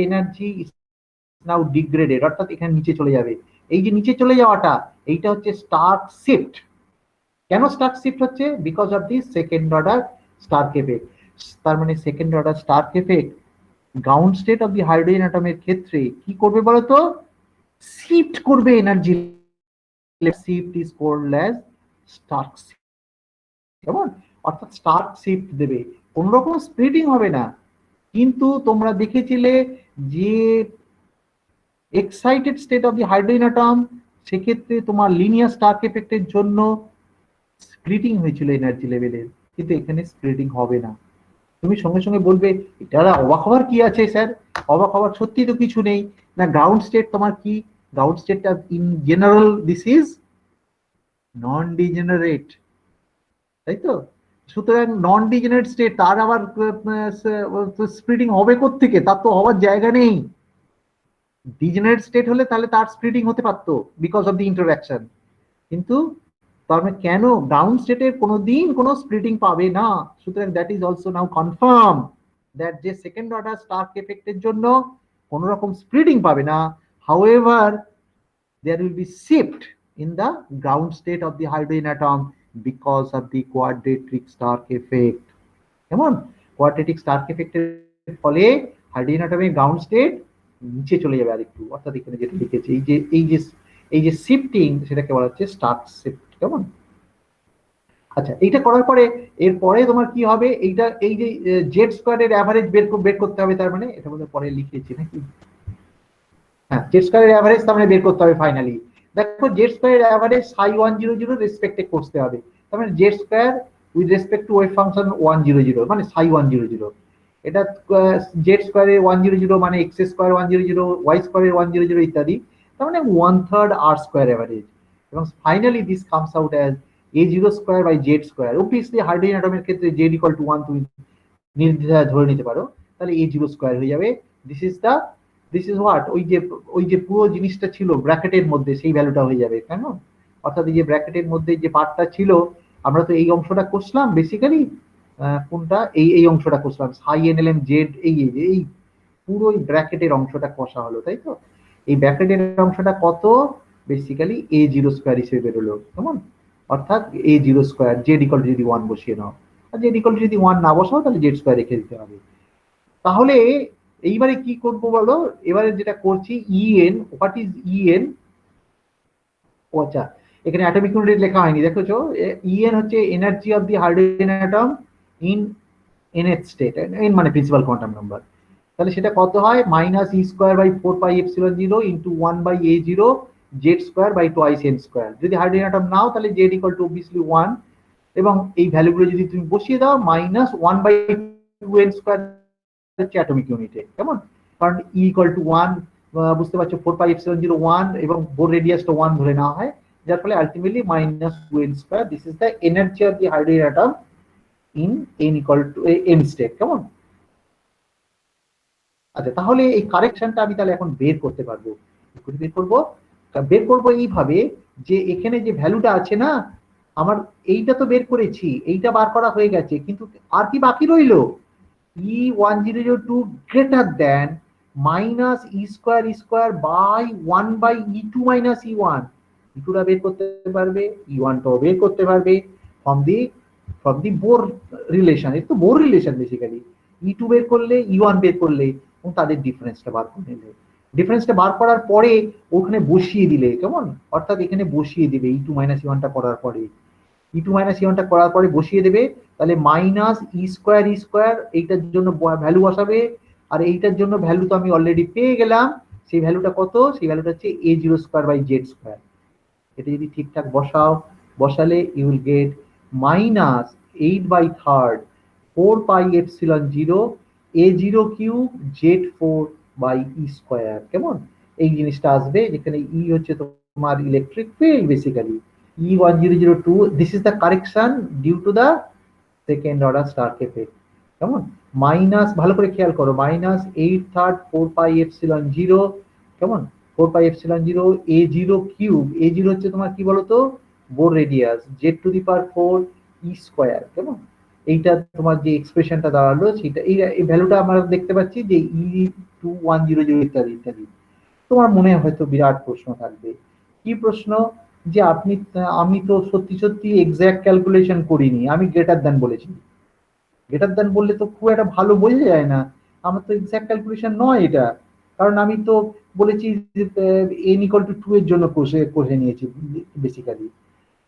এনার্জি নাও ডিগ্রেডেড, অর্থাৎ এখানে নিচে চলে যাবে। এই যে নিচে চলে যাওয়াটা, এইটা হচ্ছে স্টার্ক শিফট। কেন স্টার্ক শিফট হচ্ছে, because of the second order Stark effect. তার মানে second order Stark effect ground state of the hydrogen অ্যাটমের ক্ষেত্রে কি করবে বলতো, শিফট করবে energy, shift is called as Stark shift. কেমন, অর্থাৎ স্টার্ক শিফট দেবে, কোন রকম স্প্লিটিং হবে না। কিন্তু তোমরা দেখেছিলে যে excited state of the hydrogen atom, সেক্ষেত্রে তোমার লিনিয়ার স্টার্ক এফেক্টের জন্য স্প্লিটিং হয়েছিল এনার্জি লেভেলের, কিন্তু এখানে স্প্লিটিং হবে না। তুমি সঙ্গে সঙ্গে বলবে এটা অবাক হওয়ার কি আছে স্যার, অবাক হওয়ার সত্যি তো কিছু নেই, না গ্রাউন্ড স্টেট তোমার কি, গ্রাউন্ড স্টেটটা in general this is non degenerate, তাই তো, সুতরাং নন ডিজেনারেট স্টেট তার আবার স্প্লিটিং হবে কোত্থেকে, তার তো হওয়ার জায়গা নেই। ডিজেনারেট স্টেট হলে তাহলে তার স্প্লিটিং হতে পারতো বিকজ অফ দি ইন্টারঅ্যাকশন, কিন্তু তার মানে কেন গ্রাউন্ড স্টেটের কোনোদিন কোনো স্প্লিটিং পাবে না। সুতরাং that is also now confirm that যে সেকেন্ড অর্ডার স্টার্ক এফেক্টের জন্য কোন রকম স্প্লিটিং পাবে না। However there will be shift in the ground state of the hydrogen atom because of the quadratic Stark effect। কেমন, কোয়াড্রেটিক স্টার্ক এফেক্টের ফলে হাইড্রোজেন অ্যাটমের গ্রাউন্ড স্টেট নিচে চলে যাবে আরেকটু, অর্থাৎ এখানে যেটা লিখেছি এই যে শিফটিং, সেটাকে বলা হচ্ছে স্টার্ক শিফট। কেমন, আচ্ছা, এইটা করার পরে এরপরে তোমার কি হবে, এইটা এই যে জেড স্কোয়ারের অ্যাভারেজ বের করতে হবে, তার মানে এটা বোধহয় পরে লিখেছি নাকি, হ্যাঁ জেড স্কোয়ারের অ্যাভারেজ তার মানে বের করতে হবে ফাইনালি। দেখো জেড স্কোয়ারের অ্যাভারেজ সাই 100 রেসপেক্টে করতে হবে, তার মানে Z square with respect two wave function 100 মানে সাই 100, এটা জেড স্কোয়ারের 100 মানে এক্স স্কোয়ার 100, ওয়াই স্কোয়ারের 100 ইত্যাদি, তার মানে 1/3 আর স্কোয়ার অ্যাভারেজ। এবং finally this comes out as a0 square by Z square. Obviously hydrogen অ্যাটমের ক্ষেত্রে জেড ইকুয়াল টু 1 তুমি নির্দ্বিধায় ধরে নিতে পারো, তাহলে a0 স্কোয়ার হয়ে যাবে। This is the, this is what, ওই যে পুরো জিনিসটা ছিল ব্র্যাকেটের মধ্যে সেই ভ্যালুটা হয়ে যাবে, কেন, অর্থাৎ এই যে ব্র্যাকেটের মধ্যে যে পার্টটা ছিল, আমরা তো এই অংশটা কষলাম বেসিক্যালি, কোনটা, এই অংশটা কষলাম সাই এনএলএম জেড, এই পুরো ব্র্যাকেটের অংশটা কষা হলো, তাই তো। এই ব্র্যাকেটের অংশটা কত, বেসিক্যালি a0 স্কোয়ার হিসেবে বেরোলো, কেমন, অর্থাৎ a0 square Z equal to যদি 1 বসিয়ে নাও, আর জেড ইকুয়াল টু যদি 1 না বসাও তাহলে জেড স্কোয়ার রেখে দিতে হবে। তাহলে এইবারে কি করব বলো, এবারে যেটা করছি ইএন, হোয়াট ইজ ইএন, ও আচ্ছা, এখানে অ্যাটমিক ইউনিট লেখা হয়নি দেখেছো, ইএন হচ্ছে energy of the hydrogen atom in nth state, N মানে প্রিন্সিপাল কোয়ান্টাম নাম্বার। তাহলে সেটা কত হয়, minus E square by 4πε0 into 1/a0 Z square by twice N square. যদি হাইড্রোজেন অ্যাটম নাও তাহলে জেড ইকুয়াল টু অবভিয়াসলি 1, এবং এই ভ্যালুগুলো যদি তুমি বসিয়ে দাও মাইনাস 1/2n স্কোয়ার হচ্ছে অ্যাটমিক ইউনিটে, কেমন, কারণ ই ইকুয়াল টু 1, বুঝতে পারছো 4πε0 1 এবং বোর রেডিয়াসটা 1 ধরে নেওয়া হয়, যার ফলে ultimately minus 2n square. This is the energy of the hydrogen atom in n equal two m state, কেমন। আচ্ছা, তাহলে এই কারেকশনটা আমি তাহলে এখন বের করতে পারবো, বের করবো, বের করবো এইভাবে যে এখানে যে ভ্যালুটা আছে না, আমার এইটা তো বের করেছি, এইটা বার করা হয়ে গেছে, কিন্তু আর কি বাকি রইলো, E1002 greater than minus E square by 1/E2 minus E1, E2টা বের করতে পারবে, E1টাও বের করতে পারবে ফ্রম দি বোর রিলেশন, এটা তো বোর রিলেশন বেসিক্যালি, E2 বের করলে E1 বের করলে এবং তাদের ডিফারেন্সটা বার করে নিলে, ডিফারেন্সটা বার করার পরে ওখানে বসিয়ে দিলে, কেমন, অর্থাৎ এখানে বসিয়ে দিবে E2 মাইনাস E1টা করার পরে, E2 মাইনাস E1টা করার পরে বসিয়ে দেবে, তাহলে মাইনাস ই স্কোয়ার এইটার জন্য ভ্যালু বসাবে, আর এইটার জন্য ভ্যালু তো আমি অলরেডি পেয়ে গেলাম, সেই ভ্যালুটা কত, সেই ভ্যালুটা হচ্ছে a0 square by Z square. এটা যদি ঠিকঠাক বসাও, বসালে you will get minus 8/3 4πε0 a0 cube z4 by E square, কেমন, এই জিনিসটা আসবে, যেখানে ই হচ্ছে তোমার electric field basically, E1002, this is the correction due to the second order Stark effect, কেমন, মাইনাস, ভালো করে খেয়াল করো, মাইনাস 8/3 4πε0, কেমন, 4πε0 a0 কিউব, a0 হচ্ছে তোমার কি বলতো, বোর রেডিয়াস, z⁴ ই স্কোয়ার, কেমন, এইটা তোমার যে এক্সপ্রেশনটা দাঁড়ালো সেটা, এই ভ্যালুটা আমরা দেখতে পাচ্ছি যে E2100 ইত্যাদি ইত্যাদি। তোমার মনে হয়তো বিরাট প্রশ্ন থাকবে, কি প্রশ্ন, যে আপনি, আমি তো সত্যি সত্যি এক্সাক্ট ক্যালকুলেশন করিনি, আমি গ্রেটার দ্যান বলেছি, গ্রেটার দ্যান বললে তো খুব একটা ভালো বোঝা যায় না, আমার তো এক্সাক্ট ক্যালকুলেশন নয় এটা, কারণ আমি তো বলেছি n ইকুয়াল টু 2 এর জন্য কষে নিয়েছি বেসিক্যালি।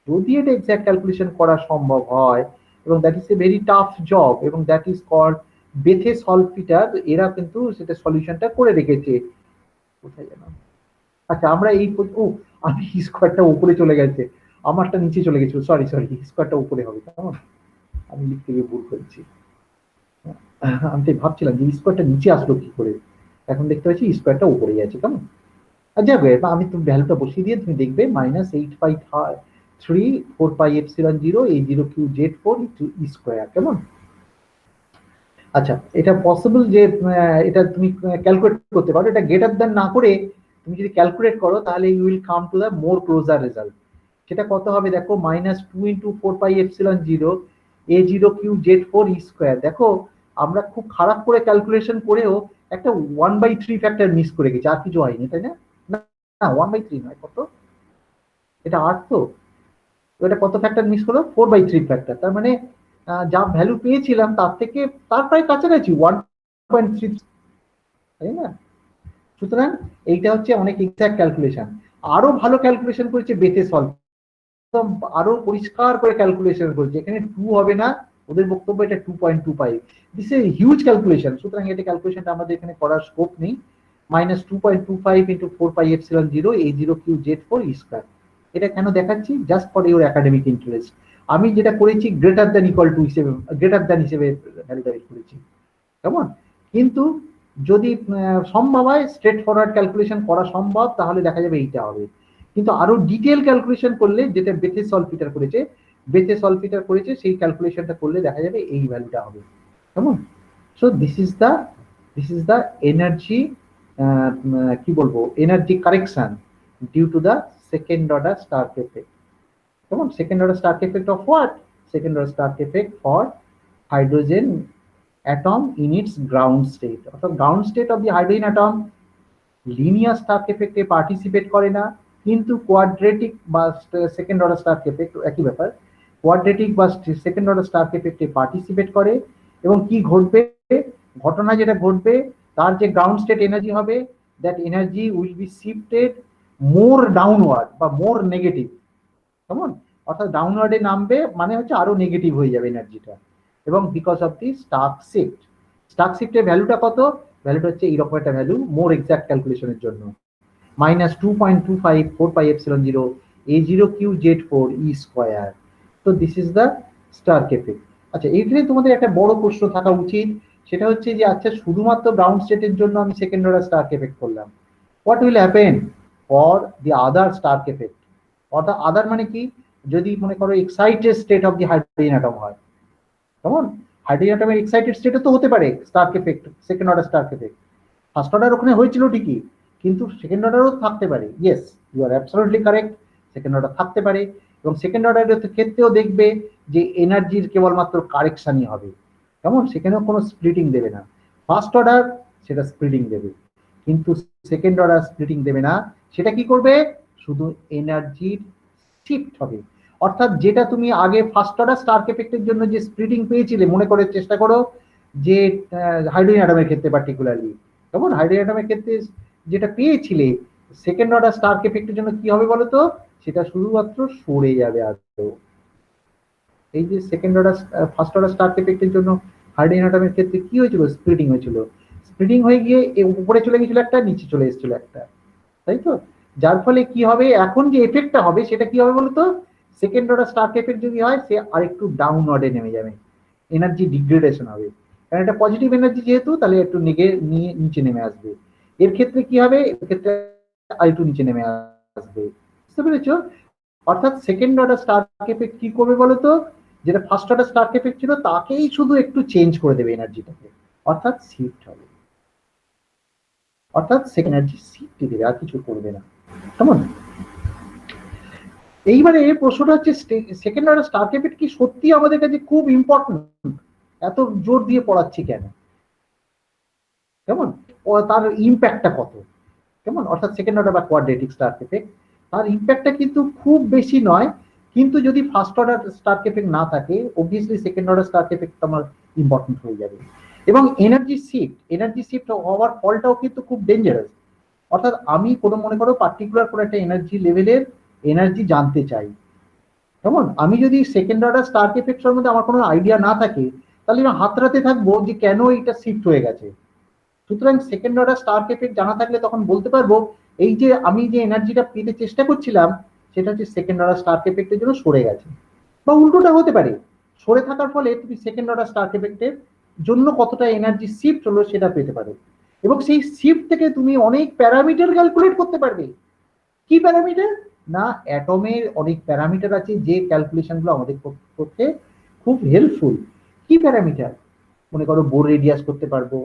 যদি এটা এক্সাক্ট ক্যালকুলেশন করা সম্ভব হয়, এবং that is a very tough job, এবং দ্যাট ইজ কল্ড বেথে সলফিটার, এরা কিন্তু সেটা সলিউশনটা করে রেখেছে, কোথায় যেন, আচ্ছা আমরা এই, ও আমি স্কোয়ারটা উপরে চলে গেছে, আমারটা নিচে চলে গেছে, সরি সরি, স্কোয়ারটা উপরে হবে, কেমন, আমি লিখতে গিয়ে ভুল করেছি, আমি তাই ভাবছিলাম যে স্কোয়ারটা নিচে আসলো কি করে, এখন দেখতে পাচ্ছি স্কোয়ারটা উপরে আছে, কেমন। আর যাক আমি তুমি ভ্যালুটা বসিয়ে দিয়ে তুমি দেখবে minus 8/3 4πε0 a0 cube z4 into E square, কেমন। আচ্ছা, এটা পসিবল যে এটা তুমি ক্যালকুলেট করতে পারো, এটা গ্রেটার দ্যান না করে তুমি যদি ক্যালকুলেট করো তাহলে you will come to the more closer result. সেটা কত হবে দেখো, minus 2 into 4πε0 a0 cube z4 E square. দেখো আমরা খুব খারাপ করে ক্যালকুলেশন করেও একটা 1/3 ফ্যাক্টর মিস করে গেছি, আর কিছু হয়নি, তাই না, না 1/3 নয়, কত, এটা 8 তো, এটা কত ফ্যাক্টর মিস করলো, 4/3 ফ্যাক্টর, তার মানে যা ভ্যালু পেয়েছিলাম তার থেকে, তার প্রায় কাছাকাছি 1.3, তাই না। সুতরাং এইটা হচ্ছে অনেক এক্সাক্ট ক্যালকুলেশন, আরো ভালো ক্যালকুলেশন করেছে বেথে সলভ আরো পরিষ্কার করে ক্যালকুলেশন করেছে, এখানে 2 হবে না, ওদের বক্তব্য এটা 2.25, দিস ইজ হিউজ ক্যালকুলেশন, সুতরাং এটা ক্যালকুলেশনটা আমাদের এখানে করার স্কোপ নেই। -2.25 into 4πε0 A0Q Z4 E square, এটা কেন দেখাচ্ছি? Just for your academic interest. আমি যেটা করেছি গ্রেটার দ্যান ইকুয়াল টু হিসেবে, গ্রেটার দ্যান হিসেবে ভ্যালুটা করেছি, কেমন? কিন্তু যদি সম্ভব হয় স্ট্রেট ফরওয়ার্ড ক্যালকুলেশন করা সম্ভব, তাহলে দেখা যাবে এইটা হবে। কিন্তু আরো ডিটেল ক্যালকুলেশন করলে, যেটা বেথে সলফিটার করেছে, সেই ক্যালকুলেশনটা করলে দেখা যাবে এই ভ্যালুটা হবে, কেমন? So this is the energy, কি বলবো, energy correction due to the second order Stark effect, কেমন? Second order Stark effect of what? Second order Stark effect for hydrogen atom in its ground state, অর্থাৎ ground state of the hydrogen atom linear Stark এফেক্টে পার্টিসিপেট করে না, কিন্তু কোয়াড্রেটিক বা সেকেন্ড অর্ডার স্টার্ক এফেক্ট একই ব্যাপার, কোয়াড্রেটিক বা সেকেন্ড অর্ডার স্টার্ক এফেক্টে পার্টিসিপেট করে। এবং কি ঘটবে? ঘটনা যেটা ঘটবে, তার যে গ্রাউন্ড স্টেট এনার্জি হবে, that energy will be shifted more downward বা মোর নেগেটিভ, কেমন? অর্থাৎ ডাউনওয়ার্ডে নামবে, মানে হচ্ছে আরো নেগেটিভ হয়ে যাবে এনার্জিটা। এবং বিকজ অফ দি স্টার্ক শিফটের ভ্যালুটা কত? ভ্যালুটা হচ্ছে এইরকম একটা ভ্যালু, মোর এক্সাক্ট ক্যালকুলেশনের জন্য -2.25 4πε0 A0Q Z4 E স্কয়ার। তো this is the Stark effect. আচ্ছা, এইখানে তোমাদের একটা বড় প্রশ্ন থাকা উচিত, সেটা হচ্ছে যে আচ্ছা শুধুমাত্র গ্রাউন্ড স্টেটের জন্য আমি সেকেন্ড অর্ডার স্টার্ক এফেক্ট করলাম, what will happen for the other Stark effect? অর্থাৎ আদার মানে কি? যদি মনে করো excited state of the hydrogen atom হয়, কেমন? হাইড্রোজেন অ্যাটমের এক্সাইটেড স্টেটে তো হতে পারে Stark effect, second order Stark effect. First order ওখানে হয়েছিল ঠিকই, কিন্তু সেকেন্ড অর্ডারও থাকতে পারে। Yes, you are absolutely correct, second order থাকতে পারে। এবং সেকেন্ড অর্ডারের ক্ষেত্রেও দেখবে যে এনার্জির কেবলমাত্র কারেকশনই হবে, কেমন? সেখানেও কোনো স্প্লিটিং দেবে না। ফার্স্ট অর্ডার সেটা স্প্লিটিং দেবে, কিন্তু সেকেন্ড অর্ডার স্প্লিটিং দেবে না। সেটা কি করবে? শুধু এনার্জির শিফট হবে। অর্থাৎ যেটা তুমি আগে ফার্স্ট অর্ডার স্টার্ক এফেক্টের জন্য যে স্প্লিটিং পেয়েছিলে, মনে করে চেষ্টা করো যে হাইড্রোজেন অ্যাটমের ক্ষেত্রে পার্টিকুলারলি, কেমন? হাইড্রোজেন অ্যাটমের ক্ষেত্রে যেটা পেয়েছিলে সেকেন্ড অর্ডার স্টার্ক এফেক্টের জন্য কি হবে বলতো? সেটা শুধুমাত্র সরে যাবে। আর এই যে second order first order Stark এফেক্টের জন্য হাইড্রোজেন অ্যাটমের ক্ষেত্রে কি হয়েছিল? স্প্লিটিং হয়েছিল। স্প্লিটিং হয়ে গিয়ে উপরে চলে গেছিল একটা, নিচে চলে এসেছিল একটা, তাই তো? যার ফলে কি হবে, এখন যে এফেক্টটা হবে সেটা কি হবে বলতো? সেকেন্ড অর্ডার স্টার্ক এফেক্ট যদি হয়, সে আরেকটু ডাউনওয়ার্ডে নেমে যাবে, এনার্জি ডিগ্রেডেশন হবে। কারণ এটা পজিটিভ এনার্জি যেহেতু, তাহলে একটু নিচে নেমে আসবে। এর ক্ষেত্রে কি হবে? এর ক্ষেত্রে আরেকটু নিচে নেমে আসবে, বুঝতে পেরেছো? অর্থাৎ সেকেন্ড অর্ডার স্টার্ক এফেক্ট কি করবে বলতো? যেটা ফার্স্ট অর্ডার স্টার্ক এফেক্ট ছিল তাকেই শুধু একটু চেঞ্জ করে দেবে এনার্জিটাকে, অর্থাৎ শিফট হবে। অর্থাৎ সেকেন্ড এনার্জি শিফট দেবে, আর কিছু করবে না, কেমন? এইবারে প্রশ্নটা হচ্ছে সেকেন্ড অর্ডার স্টার্ক এফেক্ট কি সত্যি আমাদের কাছে খুব ইম্পর্টেন্ট? এত জোর দিয়ে পড়াচ্ছি কেন, কেমন? তার ইম্প্যাক্টটা কত, কেমন? অর্থাৎ সেকেন্ড অর্ডার বা কোয়াড্রেটিক স্টার্ক এফেক্ট, তার ইম্প্যাক্টটা কিন্তু খুব বেশি নয়। কিন্তু যদি ফার্স্ট অর্ডার স্টার্ক এফেক্ট না থাকে, obviously second order Stark effect আমার ইম্পর্টেন্ট হয়ে যাবে। এবং এনার্জি শিফট হওয়ার ফলটাও কিন্তু খুব ডেঞ্জারাস। অর্থাৎ আমি কোনো, মনে করো পার্টিকুলার কোনো একটা এনার্জি লেভেলের এনার্জি জানতে চাই, কেমন? আমি যদি সেকেন্ড অর্ডার স্টার্ক এফেক্ট সম্বন্ধে আমার কোনো আইডিয়া না থাকে, তাহলে আমি হাতড়াতে থাকবো যে কেন এটা শিফট হয়ে গেছে। সুতরাং সেকেন্ড অর্ডার স্টার্ক এফেক্ট জানা থাকলে তখন বলতে পারবো এই যে আমি যে এনার্জিটা পেতে চেষ্টা করছিলাম সেটা হচ্ছে সেকেন্ড অর্ডার স্টার্ক এফেক্টের জন্য সরে গেছে। বা উল্টোটা হতে পারে, সরে থাকার ফলে তুমি সেকেন্ড অর্ডার স্টার্ক এফেক্টের জন্য কতটা এনার্জি শিফট হলো সেটা পেতে পারো। এবং সেই শিফট থেকে তুমি অনেক প্যারামিটার ক্যালকুলেট করতে পারবে। কি প্যারামিটার? না, অ্যাটমের অনেক প্যারামিটার আছে যে ক্যালকুলেশনগুলো আমাদের পক্ষে খুব হেল্পফুল। কি প্যারামিটার? মনে করো বোর রেডিয়াস করতে পারবো,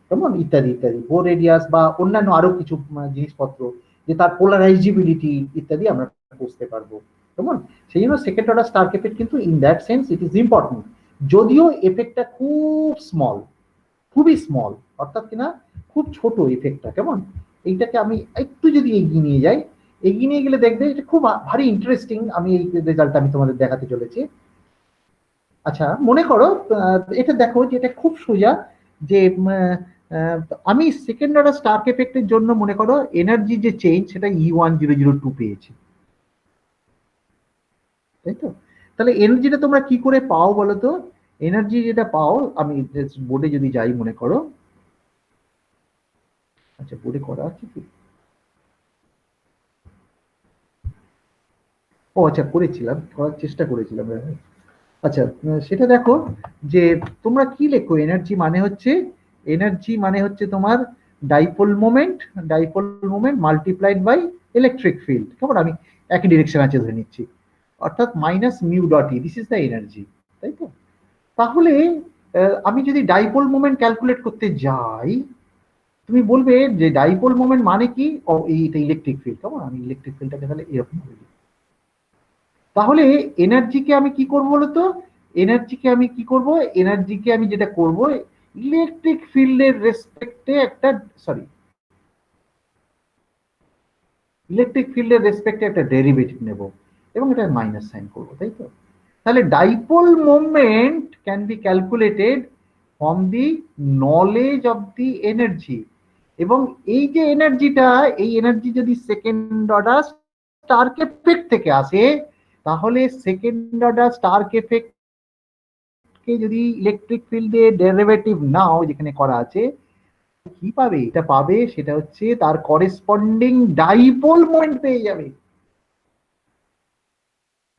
কেমন? ইত্যাদি ইত্যাদি, বোর রেডিয়াস বা অন্যান্য আরো কিছু জিনিসপত্র, যে তার পোলারাইজিবিলিটি ইত্যাদি আমরা বুঝতে পারবো, কেমন? সেই জন্য সেকেন্ড অর্ডার স্টার্ক এফেক্ট কিন্তু in that sense it is important, যদিও এফেক্টটা খুব স্মল, খুবই স্মল, অর্থাৎ কিনা খুব ছোট এফেক্টটা, কেমন? এইটাকে আমি একটু যদি এগিয়ে নিয়ে যাই, এগিয়ে নিয়ে গেলে দেখবে এটা খুব ভারী ইন্টারেস্টিং। আমি এই রেজাল্টটা আমি তোমাদের দেখাতে চলেছি। আচ্ছা, মনে করো এটা দেখো যে এটা খুব সোজা, যে আমি সেকেন্ড অর্ডার স্টার্ক এফেক্টের জন্য মনে করো এনার্জি যে চেঞ্জ সেটা E1002 পেয়েছি। তাই তো? তাহলে এনার্জিটা তোমরা কি করে পাও বলো তো? এনার্জি যেটা পাও, আমি বোর্ডে যদি যাই মনে করো, আচ্ছা বোর্ডে করা আছে কি? ও আচ্ছা, করেছিলাম, করার চেষ্টা করেছিলাম। আচ্ছা, সেটা দেখো যে তোমরা কি লেখো, এনার্জি মানে হচ্ছে তোমার dipole moment, multiplied by electric field. কেমন, আমি একই ডিরেকশন আছে ধরে নিচ্ছি, অর্থাৎ minus mu dot E, this is the energy, তাই তো? তাহলে আমি যদি ডাইপোল মোমেন্ট ক্যালকুলেট করতে যাই, তুমি বলবে যে ডাইপোল মোমেন্ট মানে কি? ও এইটা ইলেকট্রিক ফিল্ড। কেমন, আমি ইলেকট্রিক ফিল্ডটাকে তাহলে এরকম বলি। তাহলে এনার্জিকে আমি কি করবো বলতো? এনার্জিকে আমি যেটা করব, ইলেকট্রিক ফিল্ডের রেসপেক্টে একটা, সরি, একটা ডেরিভেটিভ নেব এবং এটা মাইনাস সাইন করবো, তাই তো? তাহলে dipole moment can be calculated from the knowledge of the energy. এবং এই যে এনার্জিটা, এই এনার্জি যদি সেকেন্ড অর্ডার স্টার্ক এফেক্ট থেকে আসে, তাহলে সেকেন্ড অর্ডার স্টার্ক এফেক্ট কে যদি ইলেকট্রিক ফিল্ডে ডেরিভেটিভ নাও যেখানে করা আছে, কি পাবে? এটা পাবে, সেটা হচ্ছে তার করেসপন্ডিং ডাইপোল মোমেন্ট পেয়ে যাবে,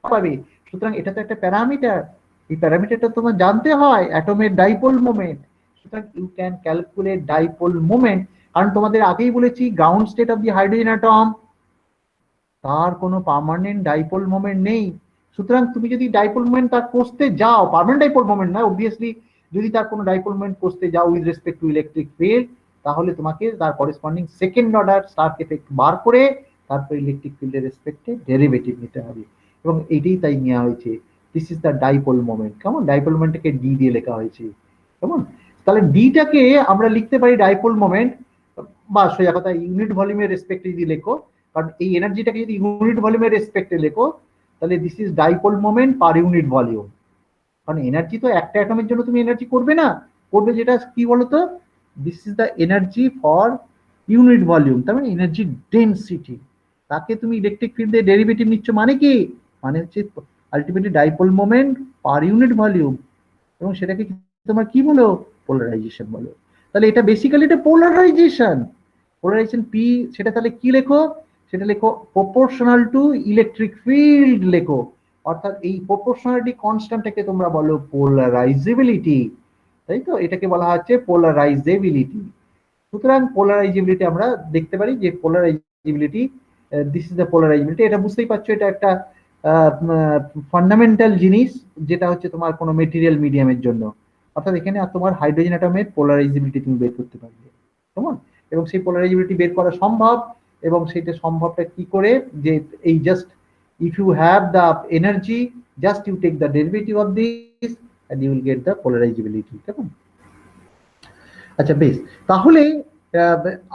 পাবে। সুতরাং এটা তো একটা প্যারামিটার, এই প্যারামিটারটা তোমার জানতে হয়, অ্যাটমের ডাইপোল মোমেন্ট। সুতরাং you can calculate dipole moment. কারণ তোমাদের আগেই বলেছি, ground state of the hydrogen atom, তার কোনো পার্মানেন্ট ডাইপোল মোমেন্ট নেই। সুতরাং তুমি যদি ডাইপোল মোমেন্ট তার কষতে যাও, পার্মানেন্ট ডাইপোল মোমেন্ট না অবভিয়াসলি, যদি তার কোনো ডাইপোল মোমেন্ট কষতে যাও with respect to electric field, তাহলে তোমাকে তার corresponding second order Stark effect বার করে তারপর ইলেকট্রিক ফিল্ডের রেসপেক্টে ডেরিভেটিভ নিতে হবে। এবং এটাই তাই নেওয়া হয়েছে, this is the dipole moment. কেমন, ডাইপোল মোমেন্টটাকে ডি দিয়ে লেখা হয়েছে। কেমন, তাহলে ডিটাকে আমরা লিখতে পারি ডাইপোল মোমেন্ট, বা সোজা কথা ইউনিট ভলিউমের রেসপেক্টে যদি লেখো, কারণ এই এনার্জিটাকে যদি ইউনিট ভলিউমের রেসপেক্টে লেখো, তাহলে this is dipole moment per unit volume. কারণ এনার্জি তো একটা অ্যাটমের জন্য তুমি এনার্জি করবে না, করবে যেটা কি বলতো, this is the energy for unit volume, তার মানে এনার্জি ডেনসিটি। তাকে তুমি ইলেকট্রিক ফিল্ড দিয়ে ডেরিভেটিভ নিচ্ছ মানে কি? মানে হচ্ছে ultimately dipole moment per unit volume, এবং সেটাকে তোমার কি বলো? পোলারাইজেশন বলো। তাহলে এটা বেসিক্যালি এটা পোলারাইজেশন। পোলারাইজেশন পি, সেটা তাহলে কি লেখো? সেটা লেখো প্রপোর্শনাল টু ইলেকট্রিক ফিল্ড লেখো। অর্থাৎ এই প্রপোর্শনালিটি কনস্ট্যান্টটাকে তোমরা বলো পোলারাইজেবিলিটি, তাই তো? এটাকে বলা হচ্ছে পোলারাইজেবিলিটি। সুতরাং পোলারাইজেবিলিটি আমরা দেখতে পারি যে পোলারাইজেবিলিটি, দিস ইজ দ্য পোলারাইজেবিলিটি। এটা বুঝতেই পারছো, এটা একটা ফান্ডামেন্টাল জিনিস, যেটা হচ্ছে তোমার কোনো মেটেরিয়াল মিডিয়ামের জন্য। অর্থাৎ এখানে তোমার হাইড্রোজেন অ্যাটমের পোলারাইজেবিলিটি তুমি বের করতে পারবে, কেমন? এবং সেই পোলারাইজেবিলিটি বের করা সম্ভব। এবং সেটা সম্ভবটা কি করে? যে এই just if you have the energy, just you take the derivative of this and you will get the polarizability, কেমন? আচ্ছা বেশ, তাহলে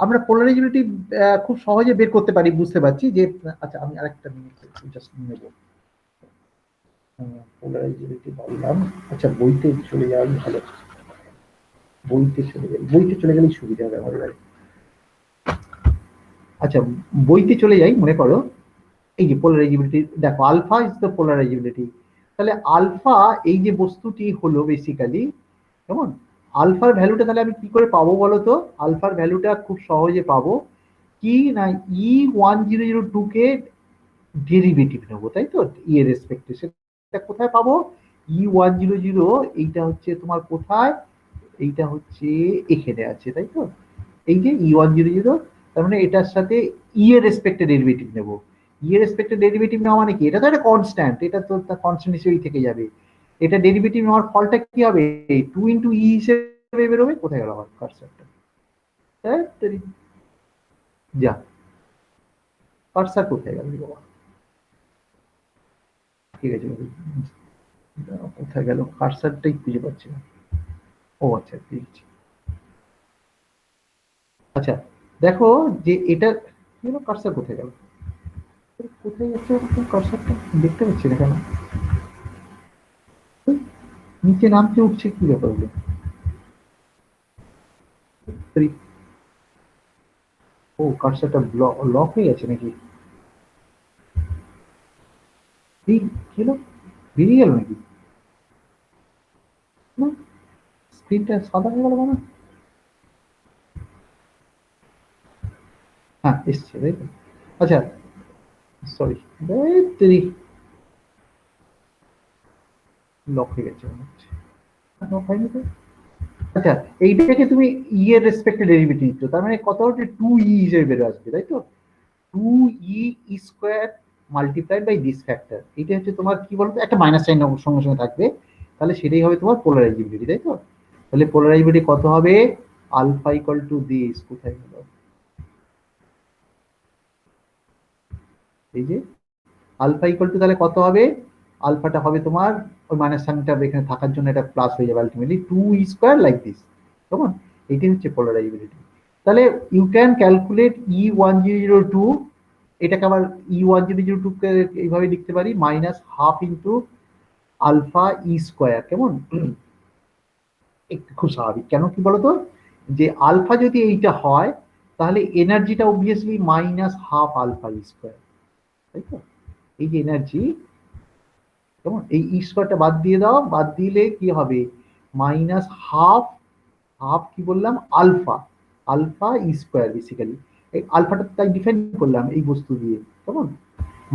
আমরা পোলারাইজেবিলিটি খুব সহজে বের করতে পারি, বুঝতে পারছি যে, আচ্ছা আমি আরেকটা মিনিট জাস্ট নেব। পোলারাইজেবিলিটি বললাম, আচ্ছা বইতে চলে যাওয়াই ভালো, বইতে চলে গেলেই সুবিধা হবে আমার এবারে। আচ্ছা, বইতে চলে যাই, মনে করো এই যে পোলারাইজেবিলিটি, দেখো আলফা ইজ দ্য পোলারাইজেবিলিটি। তাহলে আলফা এই যে বস্তুটি হলো বেসিক্যালি, কেমন? আলফার ভ্যালুটা তাহলে আমি কি করে পাবো বলো তো? আলফার ভ্যালুটা খুব সহজে পাবো কি না, E1002 কে ডেরিভেটিভ নেবো, তাই তো? ই এর রেসপেক্টে, সেটা কোথায় পাবো? E100, এইটা হচ্ছে তোমার কোথায়? এইটা হচ্ছে এখানে আছে, তাই তো? এই যে E100, তার মানে এটার সাথে ই এর রেসপেক্টে ডেরিভেটিভ নেব। ই এর রেসপেক্টে ডেরিভেটিভ নেওয়া মানে কি? এটা তো একটা কনস্ট্যান্ট, এটা তো কনস্ট্যান্ট হিসেবেই থেকে যাবে। এটা ডেরিভেটিভ নেওয়ার ফলটা কি হবে? 2 × E হিসেবে বেরোবে। কোথায় গেল আমার কার্সারটা? যা, কার্সার কোথায় গেল বাবা? ঠিক আছে, কোথায় গেল কার্সারটাই খুঁজে পাচ্ছি না। ও আচ্ছা, পেয়েছি। আচ্ছা, দেখো যে এটা কি হলো, কার্সার কোথায় গেল? কোথায় যাচ্ছে কার্সারটা? দেখতে পাচ্ছি না কেন? নিচে নামতে উঠছে, কি ব্যাপার হলো? ও কার্সারটা লক হয়ে গেছে নাকি? এই কি হলো, বেরিয়ে গেল নাকি? না, স্ক্রিনটা সাদা হয়ে গেল কেন? হ্যাঁ, এসছে তাই তো। আচ্ছা, সরি, লক হয়ে গেছে মনে হচ্ছে। লক হয়নি তো। আচ্ছা, এইটাকে তুমি ই এর রেসপেক্টে ডেরিভেটিভ নিচ্ছ, তার মানে কত হচ্ছে 2e হিসেবে বেরো আসবে, তাই তো? 2e square multiplied by this factor, এটা হচ্ছে তোমার কি বলতো, একটা মাইনাস সাইন সঙ্গে সঙ্গে থাকবে, তাহলে সেটাই হবে তোমার পোলারাইজিবিলিটি, তাই তো? তাহলে পোলারাইজিবিলিটি কত হবে? আলফা ইকুয়াল টু দিস, কোথায় গেল, এই যে আলফা ইকুয়াল টু, তাহলে কত হবে? আলফাটা হবে তোমার ওই মাইনাস সাইনটা এখানে থাকার জন্য এটা প্লাস হয়ে যাবে, ultimately 2e square like this, কেমন? এটাই হচ্ছে পোলারাইজিবিলিটি। তাহলে ইউ ক্যান ক্যালকুলেট E1002, এটাকে আবার E1002 কে এইভাবে লিখতে পারি মাইনাস হাফ ইন্টু আলফা ই স্কোয়ার, কেমন? একটু খুব স্বাভাবিক, কেন কি বলতো, যে আলফা যদি এইটা হয় তাহলে এনার্জিটা অবভিয়াসলি মাইনাস হাফ আলফা ই স্কোয়ার, তাই তো? এই যে এনার্জি, কেমন, এই ই স্কোয়ারটা বাদ দিয়ে দাও, বাদ দিলে কি হবে? মাইনাস হাফ, হাফ কি বললাম, আলফা, আলফা ই স্কোয়ার বেসিক্যালি, এই আলফাটা তাই ডিফাইন করলাম এই বস্তু দিয়ে, কেমন?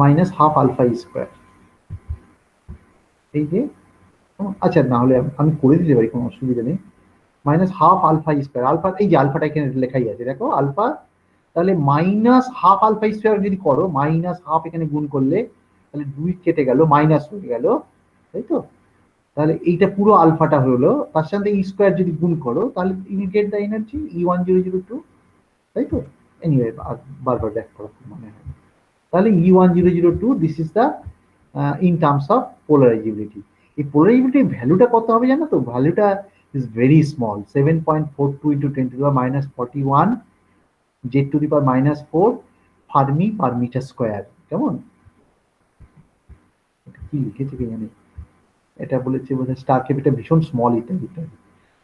মাইনাস হাফ আলফা ই স্কোয়ার, এই যে, আচ্ছা না হলে আমি করে দিতে পারি, কোনো অসুবিধা নেই। Minus half alpha square, alpha এই যে আলফাটা এখানে লেখাই আছে দেখো আলফা, তাহলে মাইনাস হাফ আলফা স্কোয়ার যদি করো, মাইনাস হাফ এখানে গুণ করলে তাহলে 2 কেটে গেল, মাইনাস হয়ে গেল, তাই তো? তাহলে এইটা পুরো আলফাটা হলো, তার সাথে ই স্কোয়ার যদি গুণ করো তাহলে you get the energy E1002, তাই তো? এনিওয়ে বারবার ব্যাক করা মানে হয়, তাহলে E1002, this is the in terms of polarizability. এই পোলারাইজিবিলিটির ভ্যালুটা কত হবে জানো তো? ভ্যালুটা is very small, 7.42 into 10⁻41 Z to the power -4 fermi per metre square, কেমন? এটা কি লিখেছে কি জানি, এটা বলেছে বোধহয় স্টার কেপ, এটা ভীষণ স্মল ইত্যাদি ইত্যাদি।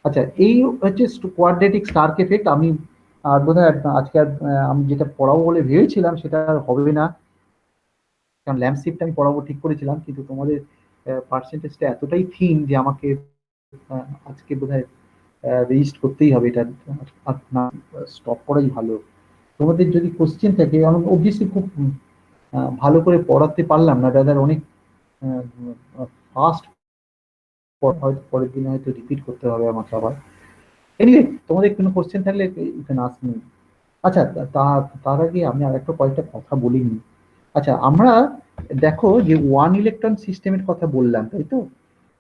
আচ্ছা, এই হচ্ছে কোয়াড্রেটিক স্টার এফেক্ট। আমি আর বোধহয় আজকে আর আমি যেটা পড়াবো বলে ভেবেছিলাম সেটা আর হবে না, কারণ ল্যাম্প শিফট আমি পড়াবো ঠিক করেছিলাম, কিন্তু তোমাদের পার্সেন্টেজটা এতটাই থিন যে আমাকে আজকে বোধহয় রেজিস্ট করতেই হবে এটা, আর না স্টপ করাই ভালো। তোমাদের যদি কোশ্চেন থাকে, আমি অবভিয়াসলি খুব ভালো করে পড়াতে পারলাম না দাদার, অনেক ফাস্ট, হয়তো পরের দিন হয়তো রিপিট করতে হবে আমাকে আবার। এনিওয়ে, তোমাদের কোনো কোশ্চেন থাকলে ইউ ক্যান আস্ক মি। আচ্ছা, তার আগে আমি আর একটা কয়েকটা কথা বলিনি। আচ্ছা, আমরা দেখো যে ওয়ান ইলেকট্রন সিস্টেমের কথা বললাম, তাই তো?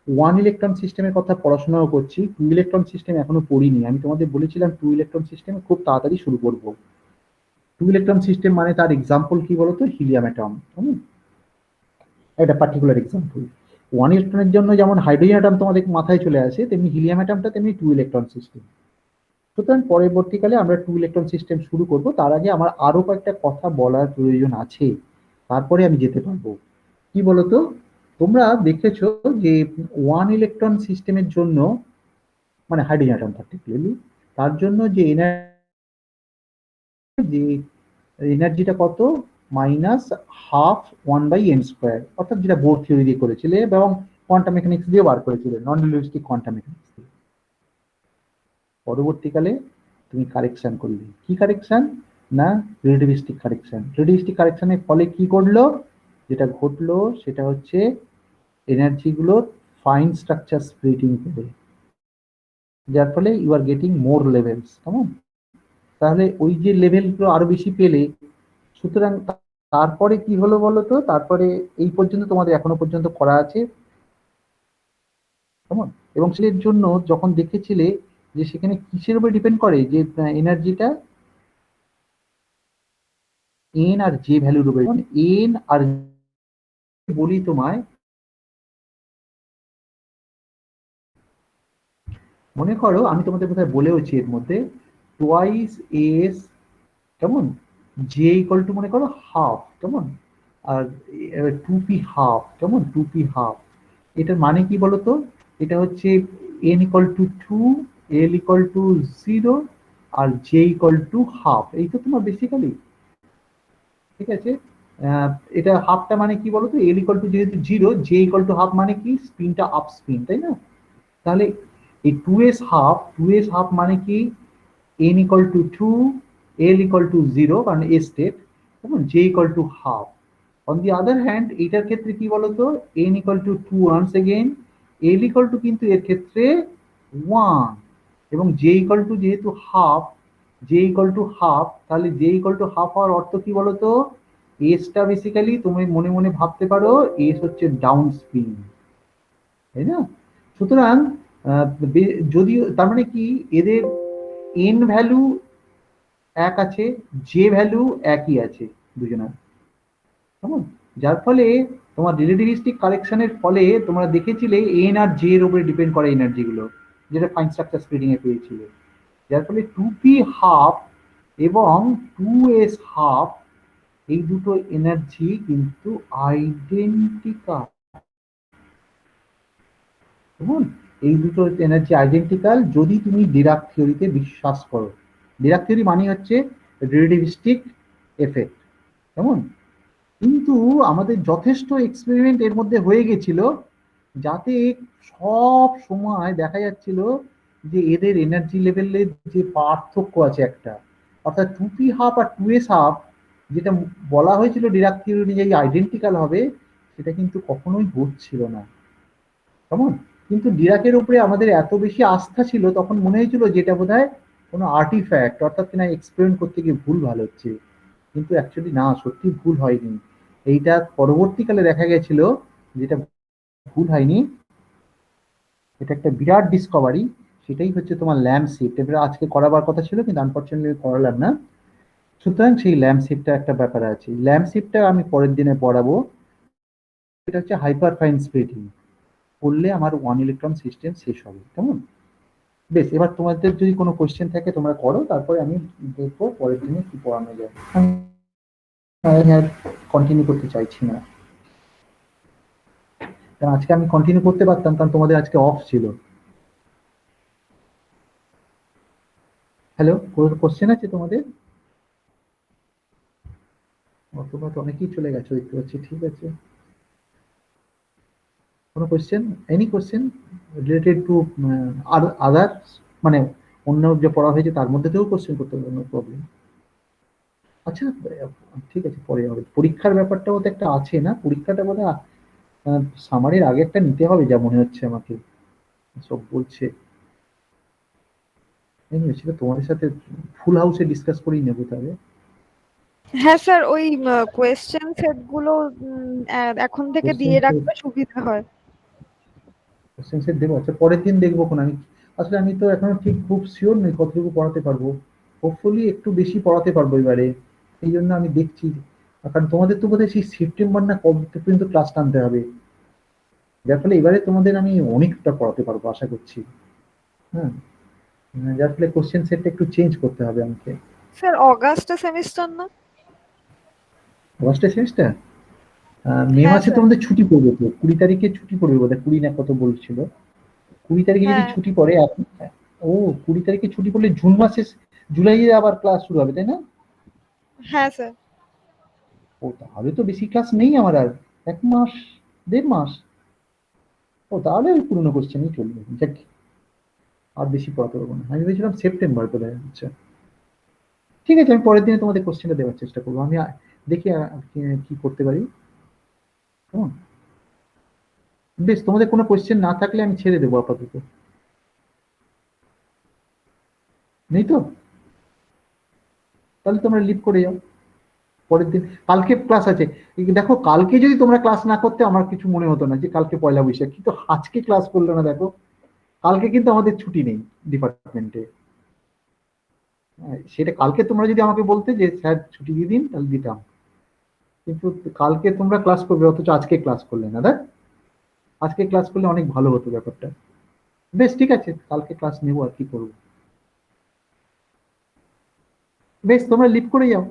ওয়ান ইলেকট্রন সিস্টেমের কথা পড়াশোনাও করছি, টু ইলেকট্রন সিস্টেম এখনো পড়িনি। আমি তোমাদের বলেছিলাম টু ইলেকট্রন সিস্টেম খুব তাড়াতাড়ি শুরু করবো। টু ইলেকট্রন সিস্টেম মানে তার এক্সাম্পল কি বলতো? হিলিয়াম অ্যাটম, একটা পার্টিকুলার এক্সাম্পল। ওয়ান ইলেকট্রনের জন্য যেমন হাইড্রোজেন অ্যাটম তোমাদের মাথায় চলে আসে, তেমনি হিলিয়াম অ্যাটমটা তেমনি টু ইলেকট্রন সিস্টেম। সুতরাং পরবর্তীকালে আমরা টু ইলেকট্রন সিস্টেম শুরু করব, তার আগে আমার আরো কয়েকটা কথা বলার প্রয়োজন আছে, তারপরে আমি যেতে পারবো। কি বলতো, তোমরা দেখেছো যে ওয়ান ইলেকট্রন সিস্টেমের জন্য, মানে হাইড্রোজেন অ্যাটম পার্টিকুলারলি, তার জন্য যে এনার্জিটা কত? মাইনাস হাফ 1/m², অর্থাৎ যেটা বোর থিওরি দিয়ে করেছিলে এবং কোয়ান্টাম মেকানিক্স দিয়ে বার করেছিলে, নন রিলেটিভিস্টিক কোয়ান্টাম মেকানিক্স দিয়ে। পরবর্তীকালে তুমি কারেকশন করলে, কি কারেকশন? না, রিলেটিভিস্টিক কারেকশন। রিলেটিভিস্টিক কারেকশনের ফলে কি ঘটলো? যেটা ঘটলো সেটা হচ্ছে এনার্জি গুলো ফাইন স্ট্রাকচার স্প্লিটিং পেলে, যার ফলে you are getting more levels, কেমন? তাহলে ওই যে লেভেলগুলো আরো বেশি পেলে, সুতরাং তারপরে কি হলো বলতো? তারপরে এই পর্যন্ত তোমাদের এখনো পর্যন্ত করা আছে, কেমন? এবং সেটার জন্য যখন দেখেছিলে যে সেখানে কিসের উপর ডিপেন্ড করে, যে এনার্জিটা এন আর জে ভ্যালুর উপরে, এন আর বলি তোমায়, মনে করো আমি তোমাদের কোথায় বলেওছি এর মধ্যে, টোয়াইস এস, কেমন, জে ইকুয়াল টু মনে করো হাফ, কেমন, আর 2p হাফ, কেমন, 2p হাফ। এটার মানে কি বলতো? এটা হচ্ছে n equal to 2, l equal to 0, আর j ইকুয়াল টু হাফ, এই তো তোমার বেসিক্যালি, ঠিক আছে? এটা হাফটা মানে কি বলতো, এল ইকুয়াল টু যেহেতু zero, J equal to half মানে কি স্পিনটা আপ স্পিন, তাই না? তাহলে এই টু এস হাফ মানে কি n equal to 2, l equal to 0 কারণ এ স্টেট, এবং j equal to half. On the other hand এটার ক্ষেত্রে কি বলতো, n equal to 2 once again, l equal to কিন্তু এর ক্ষেত্রে 1, এবং j ইকুয়াল টু যেহেতু half, j equal to half, তাহলে j ইকুয়াল টু হাফ হওয়ার অর্থ কি বলতো, এসটা বেসিক্যালি তুমি মনে মনে ভাবতে পারো এস হচ্ছে ডাউন স্পিন, তাই না? সুতরাং যদিও তার মানে কি এদের এন ভ্যালু এক আছে, জে ভ্যালু একই আছে দুজনের, কেমন? যার ফলে তোমার রিলেটিভিস্টিক কারেকশনের ফলে তোমরা দেখেছিলে এন আর জে এর উপরে ডিপেন্ড করে এনার্জি গুলো, যেটা ফাইন স্ট্রাকচার স্প্লিটিং এ পেয়েছিলে। যার ফলে টু পি হাফ এবং টু এস হাফ এই দুটো এনার্জি কিন্তু আইডেন্টিক্যাল, কেমন? এই দুটো এনার্জি আইডেন্টিক্যাল যদি তুমি ডিরাক থিওরিতে বিশ্বাস করো। ডিরাক থিওরি মানে হচ্ছে রিলেটিভিস্টিক এফেক্ট, কেমন? কিন্তু আমাদের যথেষ্ট এক্সপেরিমেন্ট এর মধ্যে হয়ে গেছিল, যাতে সব সময় দেখা যাচ্ছিল যে এদের এনার্জি লেভেলের যে পার্থক্য আছে একটা, অর্থাৎ টু পি হাফ আর টু এস হাফ যেটা বলা হয়েছিল ডিরাক থিওরি অনুযায়ী আইডেন্টিক্যাল হবে, সেটা কিন্তু কখনোই হচ্ছিল না, কেমন? কিন্তু ডিরাকের উপরে আমাদের এত বেশি আস্থা ছিল, তখন মনে হয়েছিল যেটা বোধহয় কোনো আর্টিফ্যাক্ট, অর্থাৎ কিনা এক্সপেরিমেন্ট করতে গিয়ে ভুল ভালো হচ্ছে, কিন্তু অ্যাকচুয়ালি না, সত্যি ভুল হয়নি। এইটা পরবর্তীকালে দেখা গেছিল যেটা ভুল হয়নি, এটা একটা বিরাট ডিসকভারি, সেটাই হচ্ছে তোমার ল্যাম্প শিফট। এবার আজকে করাবার কথা ছিল কিন্তু আনফরচুনেটলি করালাম না। সুতরাং সেই ল্যাম্প শিফটটা একটা ব্যাপার আছে, ল্যাম্প শিফটটা আমি পরের দিনে পড়াবো। এটা হচ্ছে হাইপার ফাইন স্প্লিটিং করলে আমার ওয়ান ইলেকট্রন সিস্টেম শেষ হবে, কেমন? বেশ, এবার তোমাদের যদি কোনো কোশ্চেন থাকে তোমরা করো, তারপরে আমি দেখবো পরের দিনে কি পড়ানো যায়। আমি আর কন্টিনিউ করতে চাইছি না, কারণ আজকে আমি কন্টিনিউ করতে পারতাম, কারণ তোমাদের আজকে অফ ছিল। হ্যালো, কোশ্চেন আছে তোমাদের? তোমরা তো অনেকেই চলে গেছো দেখতে পাচ্ছি, ঠিক আছে। কোনো question, any question related to other, মানে অন্য যে পড়া হয়েছে তার মধ্যে থেকেও কোশ্চেন করতে পারবে, নো প্রবলেম। আচ্ছা, ঠিক আছে, পরে হবে। পরীক্ষার ব্যাপারটাও তো একটা আছে না, পরীক্ষাটা বোধ হয় সামারের আগে একটা নিতে হবে যা মনে হচ্ছে আমাকে, সব বলছে। সেটা তোমাদের সাথে ফুল হাউসে ডিসকাস করেই নেবো তাহলে। হ্যাঁ স্যার, ওই কোয়েশ্চেন সেট গুলো এখন থেকে দিয়ে রাখলে সুবিধা হয়। কোশ্চেন সেট দেবো, আচ্ছা পরের দিন দেখবো কোন। আমি আসলে আমি তো এখনো ঠিক খুব শিওর নই কতটুকু পড়াতে পারবো, হোপফুলি একটু বেশি পড়াতে পারবো এবারে, এই জন্য আমি দেখছি। কারণ তোমাদের তো বোধহয় সেই সেপ্টেম্বর না কবে পর্যন্ত ক্লাস টানতে হবে, যার ফলে এবারে তোমাদের আমি অনেকটা পড়াতে পারবো আশা করছি। হ্যাঁ, যার ফলে কোশ্চেন সেটটা একটু চেঞ্জ করতে হবে আমাকে। স্যার অগাস্টে সেমিস্টার না? আগস্টের সেমিস্টার, মে হ্যাঁ মাসে স্যার। তোমাদের ছুটি পড়বে তো, 20 তারিখে ছুটি পড়বে বোধহয়, 20 না কত বলছিল। 20 তারিখে যদি হ্যাঁ ছুটি পড়ে এখন, ও 20 তারিখে ছুটি পড়লে জুন মাসে, জুলাইয়ে আবার ক্লাস শুরু হবে, তাই না? হ্যাঁ স্যার। ও তাহলে তো বেশি ক্লাস নেই আমার আর, 1 মাস, 1.5 মাস। ও তাহলে ওই পুরোনো কোশ্চেনই চলবে, যাক, আর বেশি পড়াতে পারবো না। আমি ভেবেছিলাম সেপ্টেম্বর বোধ হয়। আচ্ছা ঠিক আছে, আমি পরের দিনে তোমাদের কোশ্চেনটা দেওয়ার চেষ্টা করবো, আমি দেখি কি করতে পারি, কেমন? বেশ, তোমাদের কোনো কোশ্চেন না থাকলে আমি ছেড়ে দেবো আপাতত, নেই তো? তাহলে তোমরা লিভ করে যাও, পরের দিন কালকে ক্লাস আছে। দেখো কালকে যদি তোমরা ক্লাস না করতে আমার কিছু মনে হতো না যে কালকে পয়লা বৈশাখ, কিন্তু আজকে ক্লাস করলো না দেখো, কালকে কিন্তু আমাদের ছুটি নেই ডিপার্টমেন্টে। সেটা কালকে তোমরা যদি আমাকে বলতে যে স্যার ছুটি দিয়ে দিন, তাহলে দিতাম, কিন্তু কালকে তোমরা ক্লাস করবে অথচ আজকে ক্লাস করলে না, দেখ আজকে ক্লাস করলে অনেক ভালো হতো ব্যাপারটা। বেশ ঠিক আছে, কালকে ক্লাস নেবো, আর কি করবো। বেশ, তোমরা লিভ করে যাও।